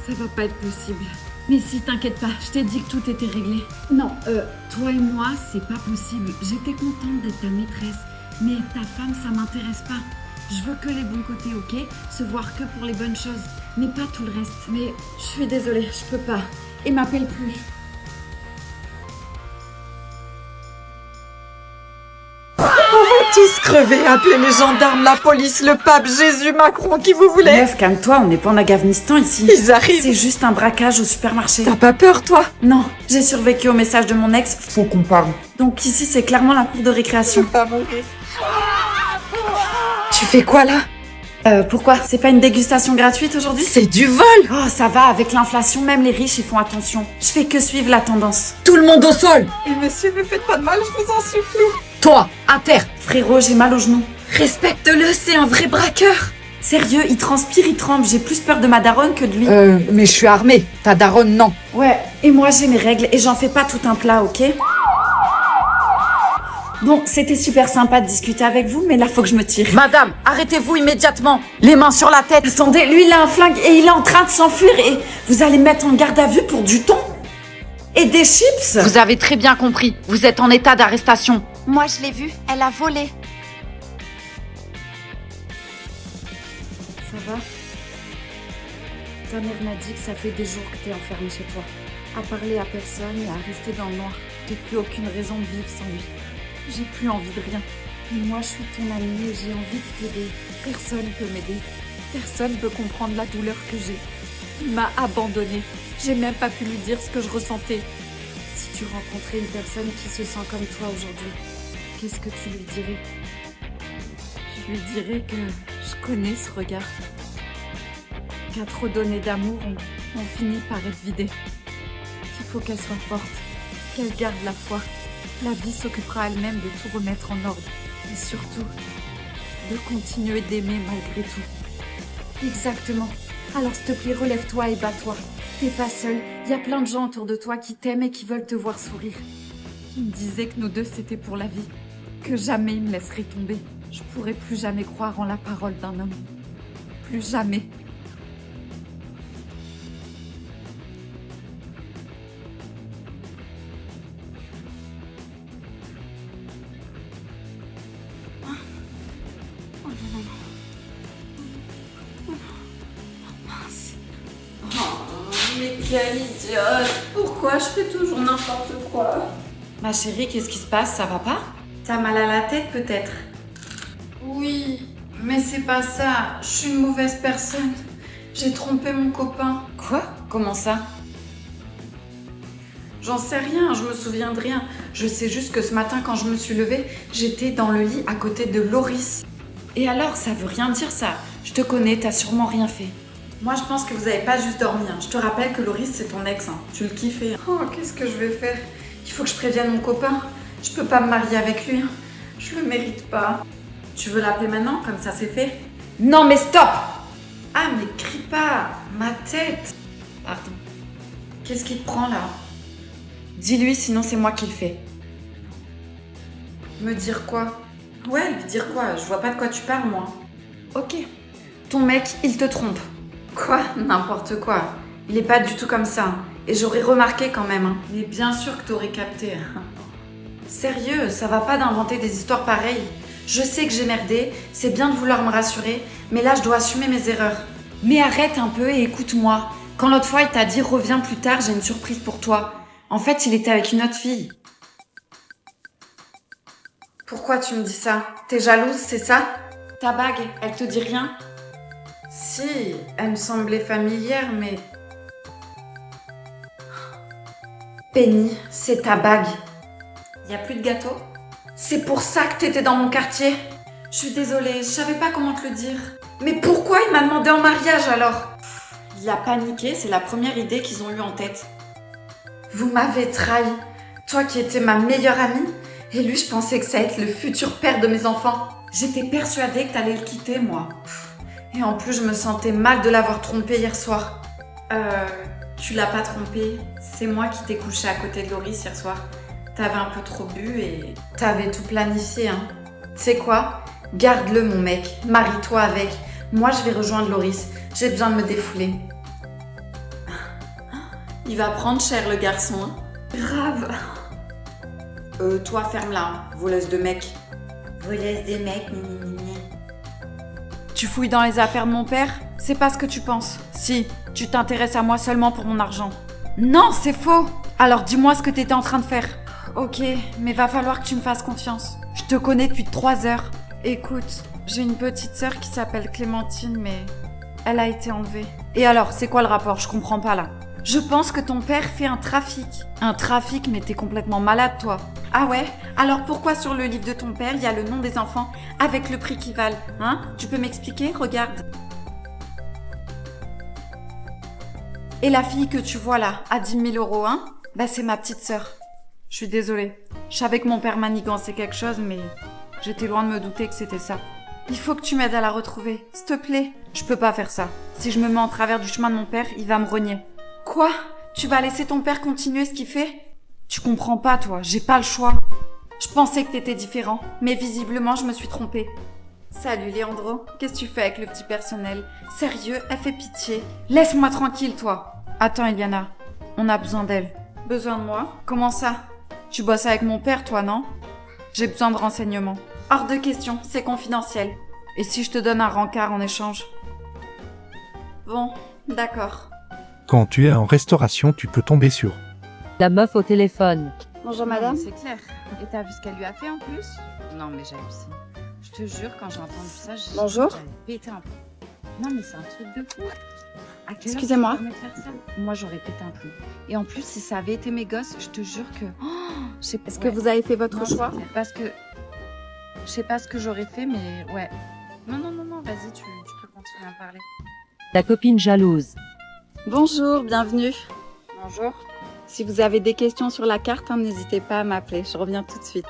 Ça va pas être possible. Mais si, t'inquiète pas, je t'ai dit que tout était réglé. Non, toi et moi, c'est pas possible. J'étais contente d'être ta maîtresse, mais ta femme, ça m'intéresse pas. Je veux que les bons côtés, ok? Se voir que pour les bonnes choses, mais pas tout le reste. Mais je suis désolée, je peux pas. Et m'appelle plus. Tous crever, appelez les gendarmes, la police, le pape, Jésus, Macron, qui vous voulez. Meuf, calme-toi, on n'est pas en Afghanistan ici. Ils arrivent. C'est juste un braquage au supermarché. T'as pas peur, toi? Non, j'ai survécu au message de mon ex. Faut qu'on parle. Donc ici, c'est clairement la cour de récréation. Pas mourir. Tu fais quoi là? Pourquoi? C'est pas une dégustation gratuite aujourd'hui? C'est du vol. Oh, ça va, avec l'inflation, même les riches, ils font attention. Je fais que suivre la tendance. Tout le monde au sol. Et monsieur, ne faites pas de mal, je vous en supplie. Toi, à terre. Frérot, j'ai mal au genou. Respecte-le, c'est un vrai braqueur. Sérieux, il transpire, il tremble. J'ai plus peur de ma daronne que de lui. Mais je suis armée. Ta daronne, non. Ouais, et moi j'ai mes règles et j'en fais pas tout un plat, ok? Bon, c'était super sympa de discuter avec vous, mais là faut que je me tire. Madame, arrêtez-vous immédiatement. Les mains sur la tête. Attendez, lui il a un flingue et il est en train de s'enfuir et vous allez me mettre en garde à vue pour du thon? Et des chips? Vous avez très bien compris. Vous êtes en état d'arrestation. Moi, je l'ai vue. Elle a volé. Ça va? Ta mère m'a dit que ça fait des jours que t'es enfermée chez toi. À parler à personne et à rester dans le noir. J'ai plus aucune raison de vivre sans lui. J'ai plus envie de rien. Mais moi, je suis ton amie et j'ai envie de t'aider. Personne peut m'aider. Personne peut comprendre la douleur que j'ai. Il m'a abandonnée. J'ai même pas pu lui dire ce que je ressentais. Si tu rencontrais une personne qui se sent comme toi aujourd'hui, qu'est-ce que tu lui dirais? Je lui dirais que je connais ce regard. Qu'à trop donner d'amour, on finit par être vidé. Qu'il faut qu'elle soit forte, qu'elle garde la foi. La vie s'occupera elle-même de tout remettre en ordre. Et surtout, de continuer d'aimer malgré tout. Exactement. Alors s'il te plaît, relève-toi et bats-toi. T'es pas seule, il y a plein de gens autour de toi qui t'aiment et qui veulent te voir sourire. Ils me disaient que nous deux c'était pour la vie. Que jamais ils me laisseraient tomber. Je pourrais plus jamais croire en la parole d'un homme. Plus jamais. Mais quelle idiote. Pourquoi je fais toujours n'importe quoi? Ma chérie, qu'est-ce qui se passe? Ça va pas? T'as mal à la tête peut-être? Oui, mais c'est pas ça. Je suis une mauvaise personne. J'ai trompé mon copain. Quoi? Comment ça? J'en sais rien, je me souviens de rien. Je sais juste que ce matin, quand je me suis levée, j'étais dans le lit à côté de Loris. Et alors, ça veut rien dire ça. Je te connais, t'as sûrement rien fait. Moi, je pense que vous avez pas juste dormi. Je te rappelle que Loris, c'est ton ex. Tu le kiffais. Oh, qu'est-ce que je vais faire? Il faut que je prévienne mon copain. Je peux pas me marier avec lui. Je le mérite pas. Tu veux l'appeler maintenant? Comme ça, c'est fait. Non mais stop! Ah, mais crie pas. Ma tête. Pardon. Qu'est-ce qui te prend, là? Dis-lui, sinon c'est moi qui le fais. Me dire quoi? Ouais, lui dire quoi? Je vois pas de quoi tu parles, moi. Ok. Ton mec, il te trompe. Quoi? N'importe quoi. Il est pas du tout comme ça. Et j'aurais remarqué quand même. Mais bien sûr que t'aurais capté. Sérieux, ça va pas d'inventer des histoires pareilles. Je sais que j'ai merdé, c'est bien de vouloir me rassurer, mais là je dois assumer mes erreurs. Mais arrête un peu et écoute-moi. Quand l'autre fois il t'a dit reviens plus tard, j'ai une surprise pour toi. En fait, il était avec une autre fille. Pourquoi tu me dis ça? T'es jalouse, c'est ça? Ta bague, elle te dit rien? Si, elle me semblait familière, mais... Penny, c'est ta bague. Y a plus de gâteau? C'est pour ça que t'étais dans mon quartier. Je suis désolée, je savais pas comment te le dire. Mais pourquoi il m'a demandé en mariage alors? Il a paniqué, c'est la première idée qu'ils ont eue en tête. Vous m'avez trahi. Toi qui étais ma meilleure amie, et lui je pensais que ça allait être le futur père de mes enfants. J'étais persuadée que t'allais le quitter, moi. Et en plus je me sentais mal de l'avoir trompé hier soir. Tu l'as pas trompé. C'est moi qui t'ai couché à côté de Loris hier soir. T'avais un peu trop bu et... T'avais tout planifié, hein. Tu sais quoi? Garde-le, mon mec. Marie-toi avec. Moi, je vais rejoindre Loris. J'ai besoin de me défouler. Il va prendre cher le garçon. Hein. Grave. Toi ferme-la, hein, voleuse de mec. Voleuse de mec, Tu fouilles dans les affaires de mon père? C'est pas ce que tu penses. Si, tu t'intéresses à moi seulement pour mon argent. Non, c'est faux. Alors dis-moi ce que t'étais en train de faire. Ok, mais va falloir que tu me fasses confiance. Je te connais depuis 3 heures. Écoute, j'ai une petite sœur qui s'appelle Clémentine, mais elle a été enlevée. Et alors, c'est quoi le rapport? Je comprends pas là. Je pense que ton père fait un trafic. Un trafic, mais t'es complètement malade, toi. Ah ouais? Alors pourquoi sur le livre de ton père, il y a le nom des enfants avec le prix qu'ils valent? Hein? Tu peux m'expliquer? Regarde. Et la fille que tu vois là, à 10 000 €, hein? Bah c'est ma petite sœur. Je suis désolée. Je savais que mon père manigançait quelque chose, mais j'étais loin de me douter que c'était ça. Il faut que tu m'aides à la retrouver, s'il te plaît. Je peux pas faire ça. Si je me mets en travers du chemin de mon père, il va me renier. Quoi? Tu vas laisser ton père continuer ce qu'il fait? Tu comprends pas, toi. J'ai pas le choix. Je pensais que t'étais différent, mais visiblement, je me suis trompée. Salut, Léandro. Qu'est-ce que tu fais avec le petit personnel? Sérieux, elle fait pitié. Laisse-moi tranquille, toi. Attends, Iliana. On a besoin d'elle. Besoin de moi? Comment ça? Tu bosses avec mon père, toi, non? J'ai besoin de renseignements. Hors de question, c'est confidentiel. Et si je te donne un rencard en échange? Bon, d'accord. Quand tu es en restauration, tu peux tomber sur La meuf au téléphone. Bonjour madame. C'est clair. Et t'as vu ce qu'elle lui a fait en plus? Non mais j'hallucine. Je te jure, quand j'ai entendu ça, Bonjour. j'avais pété un plomb. Non mais c'est un truc de fou. À quelle heure Excusez-moi. tu peux me faire ça? Moi j'aurais pété un plomb. Et en plus, si ça avait été mes gosses, je te jure que... Est-ce que vous avez fait votre choix? Parce que... Je sais pas ce que j'aurais fait, mais ouais. Non, vas-y, tu peux continuer à parler. Ta copine jalouse. Bonjour, bienvenue. Bonjour. Si vous avez des questions sur la carte, hein, n'hésitez pas à m'appeler. Je reviens tout de suite.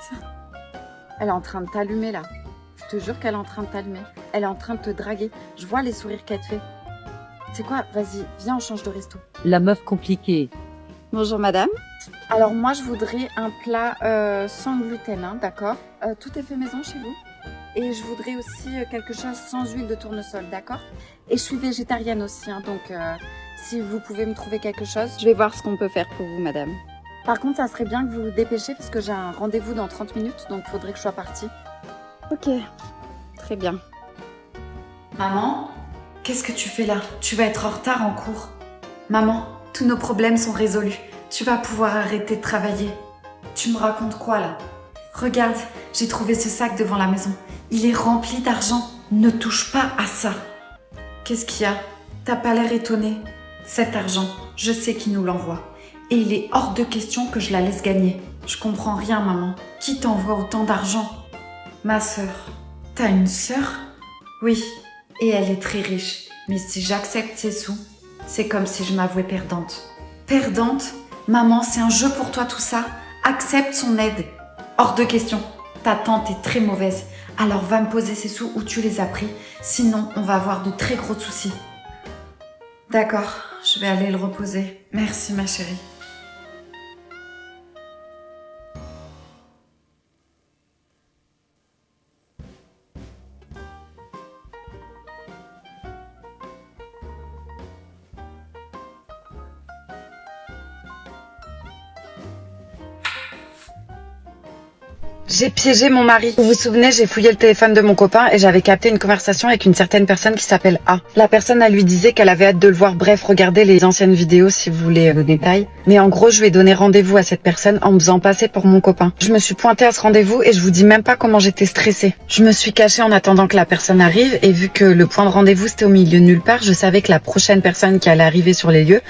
Elle est en train de t'allumer là. Je te jure qu'elle est en train de t'allumer. Elle est en train de te draguer. Je vois les sourires qu'elle te fait. C'est quoi? Vas-y, viens, on change de resto. La meuf compliquée. Bonjour madame. Alors moi, je voudrais un plat sans gluten, hein, d'accord? Tout est fait maison chez vous. Et je voudrais aussi quelque chose sans huile de tournesol, d'accord? Et je suis végétarienne aussi, hein, donc si vous pouvez me trouver quelque chose. Je vais voir ce qu'on peut faire pour vous madame. Par contre, ça serait bien que vous vous dépêchiez parce que j'ai un rendez-vous dans 30 minutes, donc il faudrait que je sois partie. Ok, très bien. Maman, qu'est-ce que tu fais là? Tu vas être en retard en cours. Maman, tous nos problèmes sont résolus. Tu vas pouvoir arrêter de travailler. Tu me racontes quoi là? Regarde, j'ai trouvé ce sac devant la maison. Il est rempli d'argent. Ne touche pas à ça. Qu'est-ce qu'il y a? T'as pas l'air étonné. Cet argent, je sais qui nous l'envoie. Et il est hors de question que je la laisse gagner. Je comprends rien, maman. Qui t'envoie autant d'argent? Ma sœur. T'as une sœur? Oui, et elle est très riche. Mais si j'accepte ses sous, c'est comme si je m'avouais perdante. Perdante? Maman, c'est un jeu pour toi tout ça. Accepte son aide. Hors de question. Ta tante est très mauvaise. Alors va me poser ses sous où tu les as pris. Sinon, on va avoir de très gros soucis. D'accord, je vais aller le reposer. Merci ma chérie. J'ai piégé mon mari. Vous vous souvenez, j'ai fouillé le téléphone de mon copain et j'avais capté une conversation avec une certaine personne qui s'appelle A. La personne, elle lui disait qu'elle avait hâte de le voir. Bref, regardez les anciennes vidéos si vous voulez le détail. Mais en gros, je lui ai donné rendez-vous à cette personne en me faisant passer pour mon copain. Je me suis pointée à ce rendez-vous et je vous dis même pas comment j'étais stressée. Je me suis cachée en attendant que la personne arrive et vu que le point de rendez-vous c'était au milieu de nulle part, je savais que la prochaine personne qui allait arriver sur les lieux,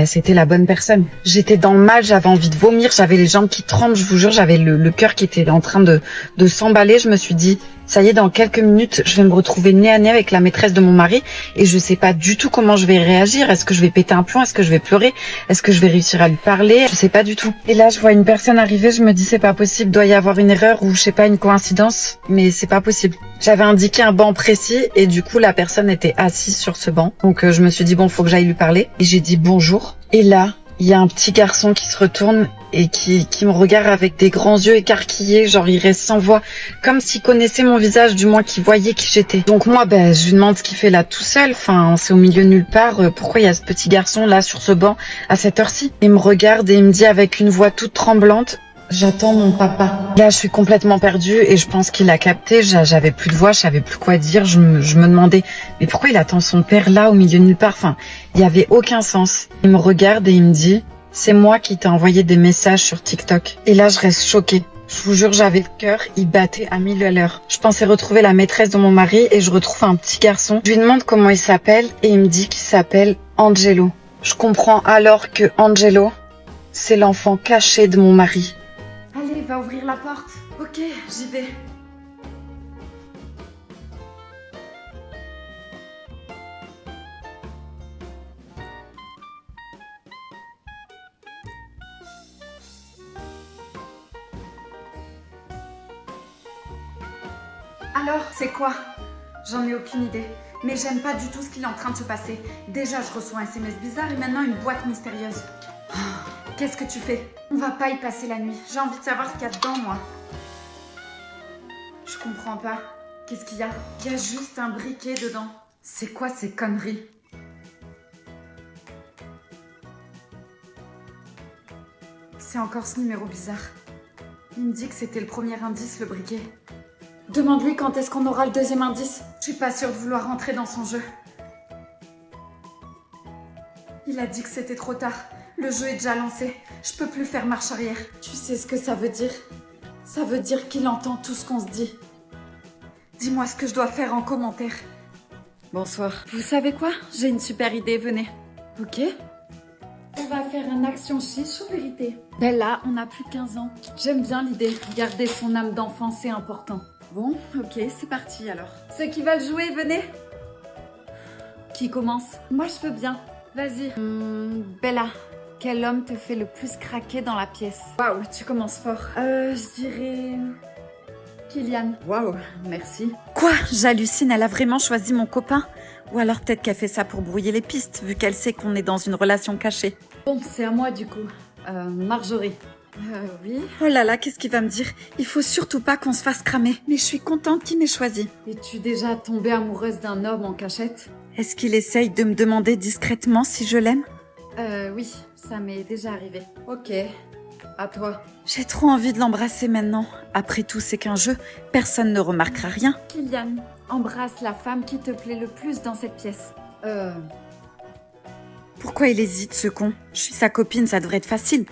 c'était la bonne personne. J'étais dans le mal, j'avais envie de vomir, j'avais les jambes qui tremblent, je vous jure, j'avais le cœur qui était en train de s'emballer. Je me suis dit, ça y est, dans quelques minutes, je vais me retrouver nez à nez avec la maîtresse de mon mari et je sais pas du tout comment je vais réagir. Est-ce que je vais péter un plomb? Est-ce que je vais pleurer? Est-ce que je vais réussir à lui parler? Je sais pas du tout. Et là, je vois une personne arriver, je me dis, c'est pas possible, doit y avoir une erreur ou je sais pas, une coïncidence, mais c'est pas possible. J'avais indiqué un banc précis et du coup, la personne était assise sur ce banc. Donc, je me suis dit, bon, faut que j'aille lui parler. Et j'ai dit bonjour. Et là, il y a un petit garçon qui se retourne et qui me regarde avec des grands yeux écarquillés, genre il reste sans voix, comme s'il connaissait mon visage, du moins qu'il voyait qui j'étais. Donc moi, je lui demande ce qu'il fait là tout seul, enfin c'est au milieu de nulle part, pourquoi il y a ce petit garçon là sur ce banc à cette heure-ci? Il me regarde et il me dit avec une voix toute tremblante: j'attends mon papa. Là, je suis complètement perdue et je pense qu'il a capté. J'avais plus de voix, je savais plus quoi dire. Je me demandais, mais pourquoi il attend son père là, au milieu de nulle part? Enfin, il y avait aucun sens. Il me regarde et il me dit: c'est moi qui t'ai envoyé des messages sur TikTok. Et là, je reste choquée. Je vous jure, j'avais le cœur, il battait à 1000 à l'heure. Je pensais retrouver la maîtresse de mon mari et je retrouve un petit garçon. Je lui demande comment il s'appelle et il me dit qu'il s'appelle Angelo. Je comprends alors que Angelo, c'est l'enfant caché de mon mari. Allez, va ouvrir la porte. Ok, j'y vais. Alors, c'est quoi? J'en ai aucune idée. Mais j'aime pas du tout ce qu'il est en train de se passer. Déjà, je reçois un SMS bizarre et maintenant une boîte mystérieuse. Qu'est-ce que tu fais? On va pas y passer la nuit. J'ai envie de savoir ce qu'il y a dedans, moi. Je comprends pas. Qu'est-ce qu'il y a? Il y a juste un briquet dedans. C'est quoi ces conneries? C'est encore ce numéro bizarre. Il me dit que c'était le premier indice, le briquet. Demande-lui quand est-ce qu'on aura le deuxième indice. Je suis pas sûre de vouloir rentrer dans son jeu. Il a dit que c'était trop tard. Le jeu est déjà lancé. Je peux plus faire marche arrière. Tu sais ce que ça veut dire? Ça veut dire qu'il entend tout ce qu'on se dit. Dis-moi ce que je dois faire en commentaire. Bonsoir. Vous savez quoi? J'ai une super idée, venez. Ok. On va faire un action chiche ou vérité? Bella, on a plus de 15 ans. J'aime bien l'idée. Garder son âme d'enfant, c'est important. Bon, ok, c'est parti alors. Ceux qui veulent jouer, venez. Qui commence? Moi, je veux bien. Vas-y. Bella, quel homme te fait le plus craquer dans la pièce? Waouh, tu commences fort. Je dirais... Kylian. Waouh, merci. Quoi? J'hallucine, elle a vraiment choisi mon copain? Ou alors peut-être qu'elle fait ça pour brouiller les pistes, vu qu'elle sait qu'on est dans une relation cachée. Bon, c'est à moi du coup. Marjorie. Oui. Oh là là, qu'est-ce qu'il va me dire? Il faut surtout pas qu'on se fasse cramer. Mais je suis contente qu'il m'ait choisi. Es-tu déjà tombée amoureuse d'un homme en cachette? Est-ce qu'il essaye de me demander discrètement si je l'aime? Oui, ça m'est déjà arrivé. Ok, à toi. J'ai trop envie de l'embrasser maintenant. Après tout, c'est qu'un jeu. Personne ne remarquera rien. Kylian, embrasse la femme qui te plaît le plus dans cette pièce. Pourquoi il hésite, ce con? Je suis sa copine, ça devrait être facile.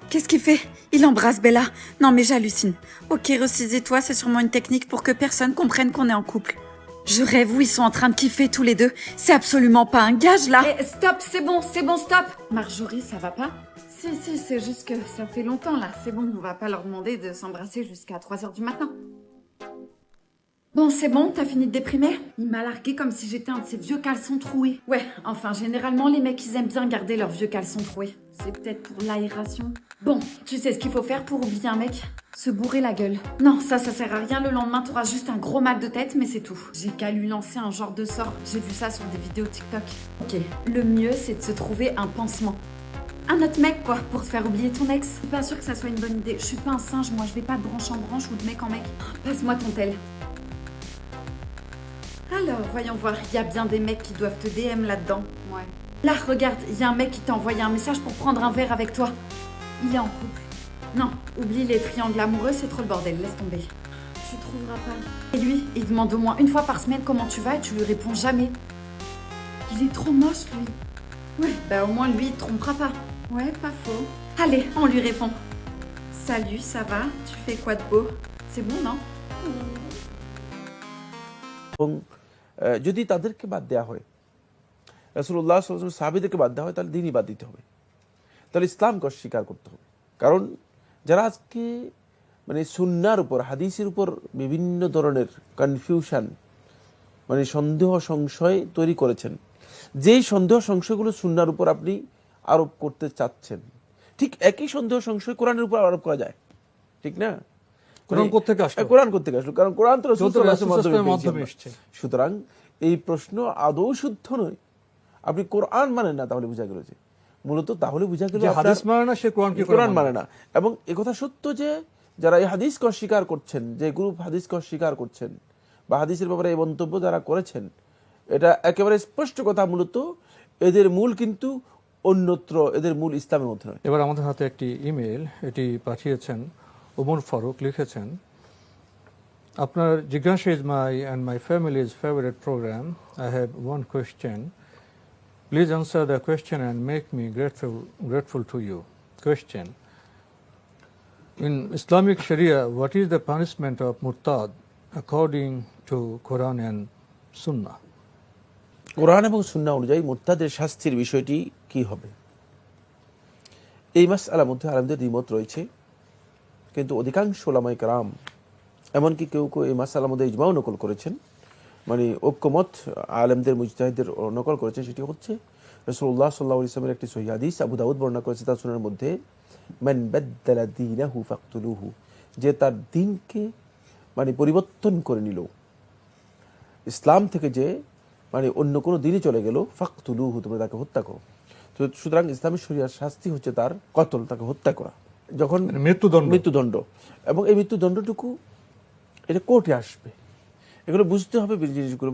Qu'est-ce qu'il fait? Il embrasse Bella. Non mais j'hallucine. Ok, ressaisis-toi, c'est sûrement une technique pour que personne comprenne qu'on est en couple. Je rêve où ils sont en train de kiffer tous les deux. C'est absolument pas un gage là. Stop, c'est bon, stop. Marjorie, ça va pas? Si, c'est juste que ça fait longtemps là. C'est bon, on va pas leur demander de s'embrasser jusqu'à 3h du matin. Bon, c'est bon, t'as fini de déprimer? Il m'a largué comme si j'étais un de ces vieux caleçons troués. Ouais, enfin, généralement, les mecs, ils aiment bien garder leurs vieux caleçons troués. C'est peut-être pour l'aération. Bon, tu sais ce qu'il faut faire pour oublier un mec? Se bourrer la gueule. Non, ça sert à rien. Le lendemain, t'auras juste un gros mal de tête, mais c'est tout. J'ai qu'à lui lancer un genre de sort. J'ai vu ça sur des vidéos TikTok. Ok, le mieux, c'est de se trouver un pansement. Un autre mec, quoi, pour te faire oublier ton ex. Je suis pas sûre que ça soit une bonne idée. Je suis pas un singe, moi, je vais pas de branche en branche ou de mec en mec. Passe-moi ton tel. Alors, voyons voir, il y a bien des mecs qui doivent te DM là-dedans. Ouais. Là, regarde, il y a un mec qui t'a envoyé un message pour prendre un verre avec toi. Il est en couple. Non, oublie les triangles amoureux, c'est trop le bordel, laisse tomber. Tu trouveras pas. Et lui, il demande au moins une fois par semaine comment tu vas et tu lui réponds jamais. Il est trop moche, lui. Ouais, bah au moins lui, il te trompera pas. Ouais, pas faux. Allez, on lui répond. Salut, ça va? Tu fais quoi de beau? C'est bon, non? যদি তাদেরকে বাদ দেওয়া হয় রাসূলুল্লাহ সাল্লাল্লাহু আলাইহি ওয়াসাল্লাম সাহাবীদেরকে বাদ দেওয়া হয় তাহলে দ্বীনই বাদ দিতে হবে, তাহলে ইসলামকে অস্বীকার করতে হবে। কারণ যারা আজকে মানে সুন্নাহর উপর হাদিসের উপর বিভিন্ন ধরনের কনফিউশন মানে সন্দেহ সংশয় তৈরি করেছেন, যেই সন্দেহ সংশয়গুলো সুন্নাহর উপর আপনি আরোপ করতে চাচ্ছেন, ঠিক একই সন্দেহ সংশয় কোরআনের উপর আরোপ করা যায়, ঠিক না? কোরআন কোত্থেকে আসলো? কারণ কোরআন তো রাসূল সাল্লাল্লাহু আলাইহি ওয়াসাল্লামের মাধ্যমে এসেছে। সুতরাং এই প্রশ্ন আদৌ শুদ্ধ নয়। আপনি কোরআন মানেন না, তাহলে বোঝা গেল যে মূলত তাহলে বোঝা গেল যে হাদিস মানে না সে কোরআন কি কোরআন মানে না। এবং একথা সত্য যে যারা এই হাদিসকে অস্বীকার করছেন, যে গ্রুপ হাদিসকে অস্বীকার করছেন বা হাদিসের ব্যাপারে এই মন্তব্য যারা করেছেন, এটা একেবারে স্পষ্ট কথা, মূলত এদের মূল কিন্তু অন্যত্র, এদের মূল ইসলামের মধ্যে নয়। এবার আমাদের হাতে একটি ইমেল, এটি পাঠিয়েছেন ওমর ফারুক, লিখেছেন আপনার জিজ্ঞাসা is my and my family's favourite programme. I have one question, please answer the question and make me grateful to you. Question: in Islamic Sharia, what is the punishment of murtad according to Quran and Sunnah? কোরআন এবং সুন্নাহ অনুযায়ী মুরতাদের শাস্তির বিষয়টি কি হবে, এই মাসআলার মধ্যে আলেমদের দ্বিমত রয়েছে। কিন্তু অধিকাংশ উলামায়ে কেরাম, এমনকি কেউ কেউ এই মাসআলার মধ্যে ইজমাও নকল করেছেন, মানে ঐক্যমত আলেমদের মুজতাহিদদের নকল করেছেন। সেটি হচ্ছে রাসূলুল্লাহ সাল্লাল্লাহু আলাইহি ওয়াসাল্লামের একটি সহিহ হাদিস, আবু দাউদ বর্ণনা করেছে তার সুনানের মধ্যে, মান বাদদালা দীনাহু ফাকতুলুহু, যে তার দ্বীনকে মানে পরিবর্তন করে নিল, ইসলাম থেকে যে মানে অন্য কোনো দিনই চলে গেল, ফাকতুলুহু, তোমরা তাকে হত্যা করো। তো সুতরাং ইসলামী শরিয়ার শাস্তি হচ্ছে তার কতল, তাকে হত্যা করা, যখন মৃত্যুদণ্ড। এবং এই মৃত্যুদণ্ডটুকু এটা কোর্টে আসবে, এগুলো বুঝতে হবে জিনিসগুলো।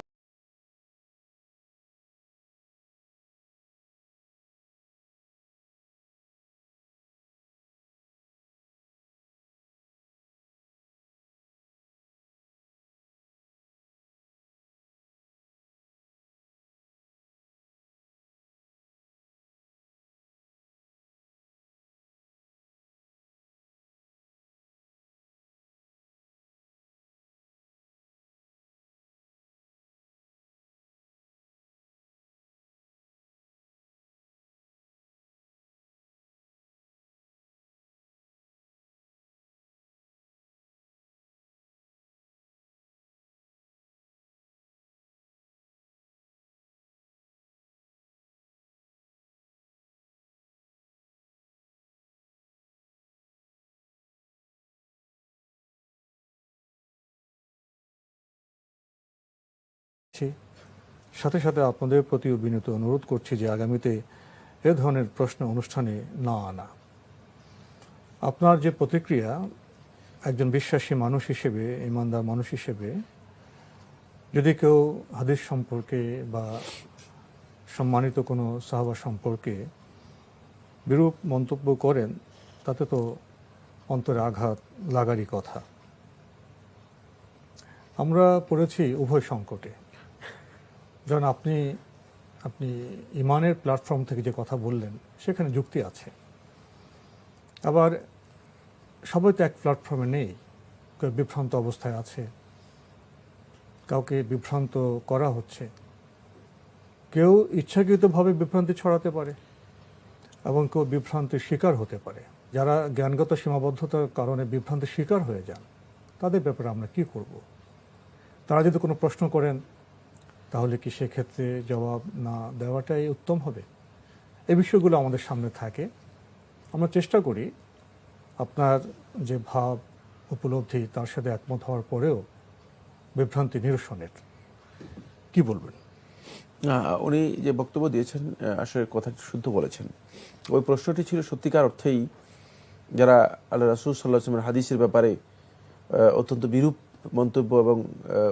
সাথে সাথে আপনাদের প্রতিও বিনীত অনুরোধ করছি যে আগামীতে এ ধরনের প্রশ্ন অনুষ্ঠানে না আনা। আপনার যে প্রতিক্রিয়া একজন বিশ্বাসী মানুষ হিসেবে, ইমানদার মানুষ হিসেবে, যদি কেউ হাদিস সম্পর্কে বা সম্মানিত কোনো সাহাবা সম্পর্কে বিরূপ মন্তব্য করেন, তাতে তো অন্তরে আঘাত লাগারই কথা। আমরা পড়েছি উভয় সংকটে। যেমন আপনি ইমানের প্ল্যাটফর্ম থেকে যে কথা বললেন, সেখানে যুক্তি আছে। আবার সবাই তো এক প্ল্যাটফর্মে নেই, কেউ বিভ্রান্ত অবস্থায় আছে, কাউকে বিভ্রান্ত করা হচ্ছে, কেউ ইচ্ছাকৃতভাবে বিভ্রান্তি ছড়াতে পারে এবং কেউ বিভ্রান্তির শিকার হতে পারে। যারা জ্ঞানগত সীমাবদ্ধতার কারণে বিভ্রান্তির শিকার হয়ে যান, তাদের ব্যাপারে আমরা কি করব? তারা যদি কোনো প্রশ্ন করেন, তাহলে কি সেক্ষেত্রে জবাব না দেওয়াটাই উত্তম হবে? এই বিষয়গুলো আমাদের সামনে থাকে। আমরা চেষ্টা করি আপনার যে ভাব উপলব্ধি, তার সাথে একমত হওয়ার পরেও বিভ্রান্তি নিরসনের। কি বলবেন? উনি যে বক্তব্য দিয়েছেন, আসলে কথাটি শুদ্ধ বলেছেন। ওই প্রশ্নটি ছিল সত্যিকার অর্থেই যারা আল্লাহ রাসূল সাল্লাল্লাহু আলাইহি ওয়াসাল্লামের হাদিসের ব্যাপারে অত্যন্ত বিরূপ মন্তব্য এবং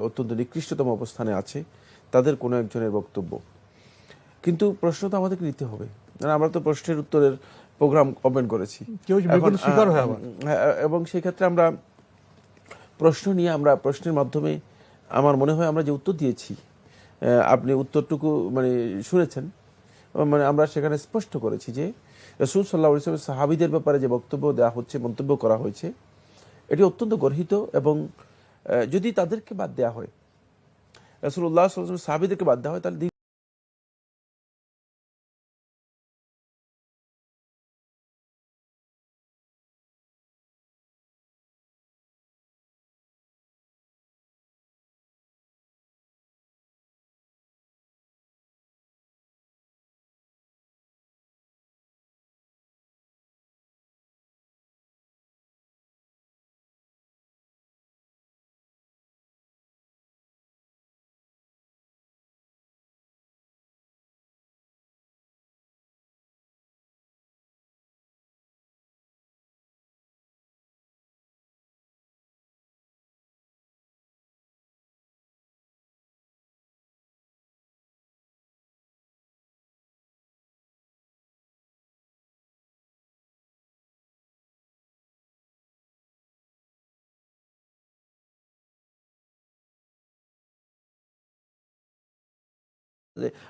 অত্যন্ত নিকৃষ্টতম অবস্থানে আছে, তাদের কোনো একজনের বক্তব্য। কিন্তু প্রশ্ন তো আমাদেরকে নিতে হবে, আমরা তো প্রশ্নের উত্তরের প্রোগ্রাম ওপেন করেছি এবং সেই ক্ষেত্রে আমরা প্রশ্ন নিয়ে, আমরা প্রশ্নের মাধ্যমে আমার মনে হয় আমরা যে উত্তর দিয়েছি, আপনি উত্তরটুকু মানে শুনেছেন, মানে আমরা সেখানে স্পষ্ট করেছি যে রাসূল সাল্লাল্লাহু আলাইহি ওয়াসাল্লাম সাহাবীদের ব্যাপারে যে বক্তব্য দেওয়া হচ্ছে, মন্তব্য করা হয়েছে, এটি অত্যন্ত গর্হিত। এবং যদি তাদেরকে বাদ দেওয়া হয়, রাসূলুল্লাহ সাল্লাল্লাহু আলাইহি ওয়াসাল্লাম সাহাবীদেরকে বাদ দেওয়া হয়, তাহলে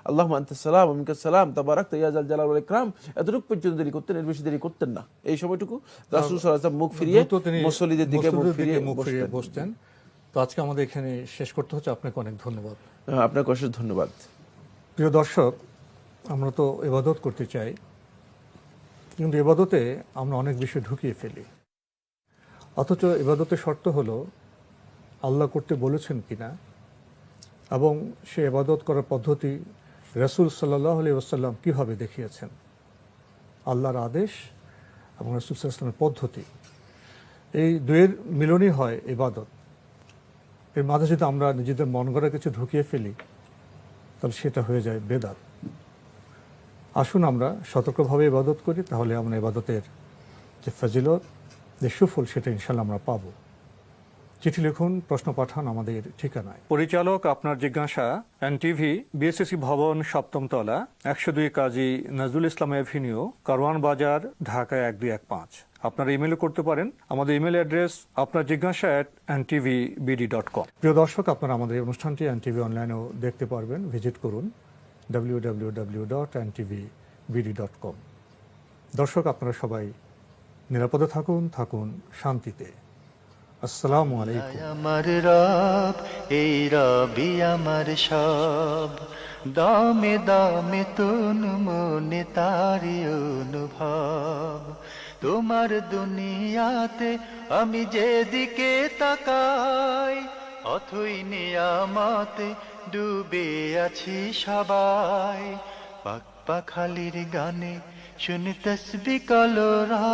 আল্লাহ সালাম আমিনকা সালাম তাবারাকতা ইয়া যাল জালাল ওয়াল ইকরাম, এতটুকু পর্যন্ত দেরি করতেন, এর বেশি দেরি করতেন না। এই সময়টুকু রাসূল সাল্লাল্লাহু আলাইহি ওয়াসাল্লাম মুখ ফিরিয়ে মুসল্লিদের দিকে মুখ ফিরিয়ে বসতেন। তো আজকে আমাদের এখানে শেষ করতে হচ্ছে। আপনাকে অনেক ধন্যবাদ। আপনাকে অশেষ ধন্যবাদ। প্রিয় দর্শক, আমরা তো ইবাদত করতে চাই, কিন্তু ইবাদতে আমরা অনেক বিষয় ঢুকিয়ে ফেলি। অথচ ইবাদতের শর্ত হলো আল্লাহ করতে বলেছেন কিনা, এবং সে ইবাদত করার পদ্ধতি রাসূল সাল্লাল্লাহু আলাইহি ওয়াসাল্লাম কীভাবে দেখিয়েছেন। আল্লাহর আদেশ এবং রাসূল সাল্লাল্লাহু আলাইহি ওয়াসাল্লামের পদ্ধতি, এই দুয়ের মিলনই হয় ইবাদত। এর মাঝে যদি আমরা নিজেদের মন গড়া কিছু ঢুকিয়ে ফেলি, তাহলে সেটা হয়ে যায় বেদাত। আসুন আমরা সতর্কভাবে ইবাদত করি, তাহলে আমরা ইবাদতের যে ফজিলত, যে সুফল, সেটা ইনশাল্লাহ আমরা পাবো। চিঠি লিখুন, প্রশ্ন পাঠান আমাদের ঠিকানায়। পরিচালক আপনার জিজ্ঞাসা, এনটিভি, বিএসসি ভবন, 7ম তলা, 102 কাজী নজরুল ইসলাম এভিনিউ, কারওয়ান বাজার, ঢাকা 1215। আপনারা ইমেলও করতে পারেন। আমাদের ইমেল অ্যাড্রেস আপনার জিজ্ঞাসা @ntvbd.com। প্রিয় দর্শক, আপনারা আমাদের এই অনুষ্ঠানটি এনটিভি অনলাইনেও দেখতে পারবেন। ভিজিট করুন www.ntvbd.com। দর্শক, আপনারা সবাই নিরাপদে থাকুন, থাকুন শান্তিতে। আসসালামু আলাইকুম। আমার রব, এই রবি আমার সব, দামে দামে তুন মনে তারি অনুভব। তোমার দুনিয়াতে আমি যেদিকে তাকাই, অথই নিয়ামতে ডুবে আছি সবাই। পাক পাখালির গানে শুনি তসবিহ কলরা।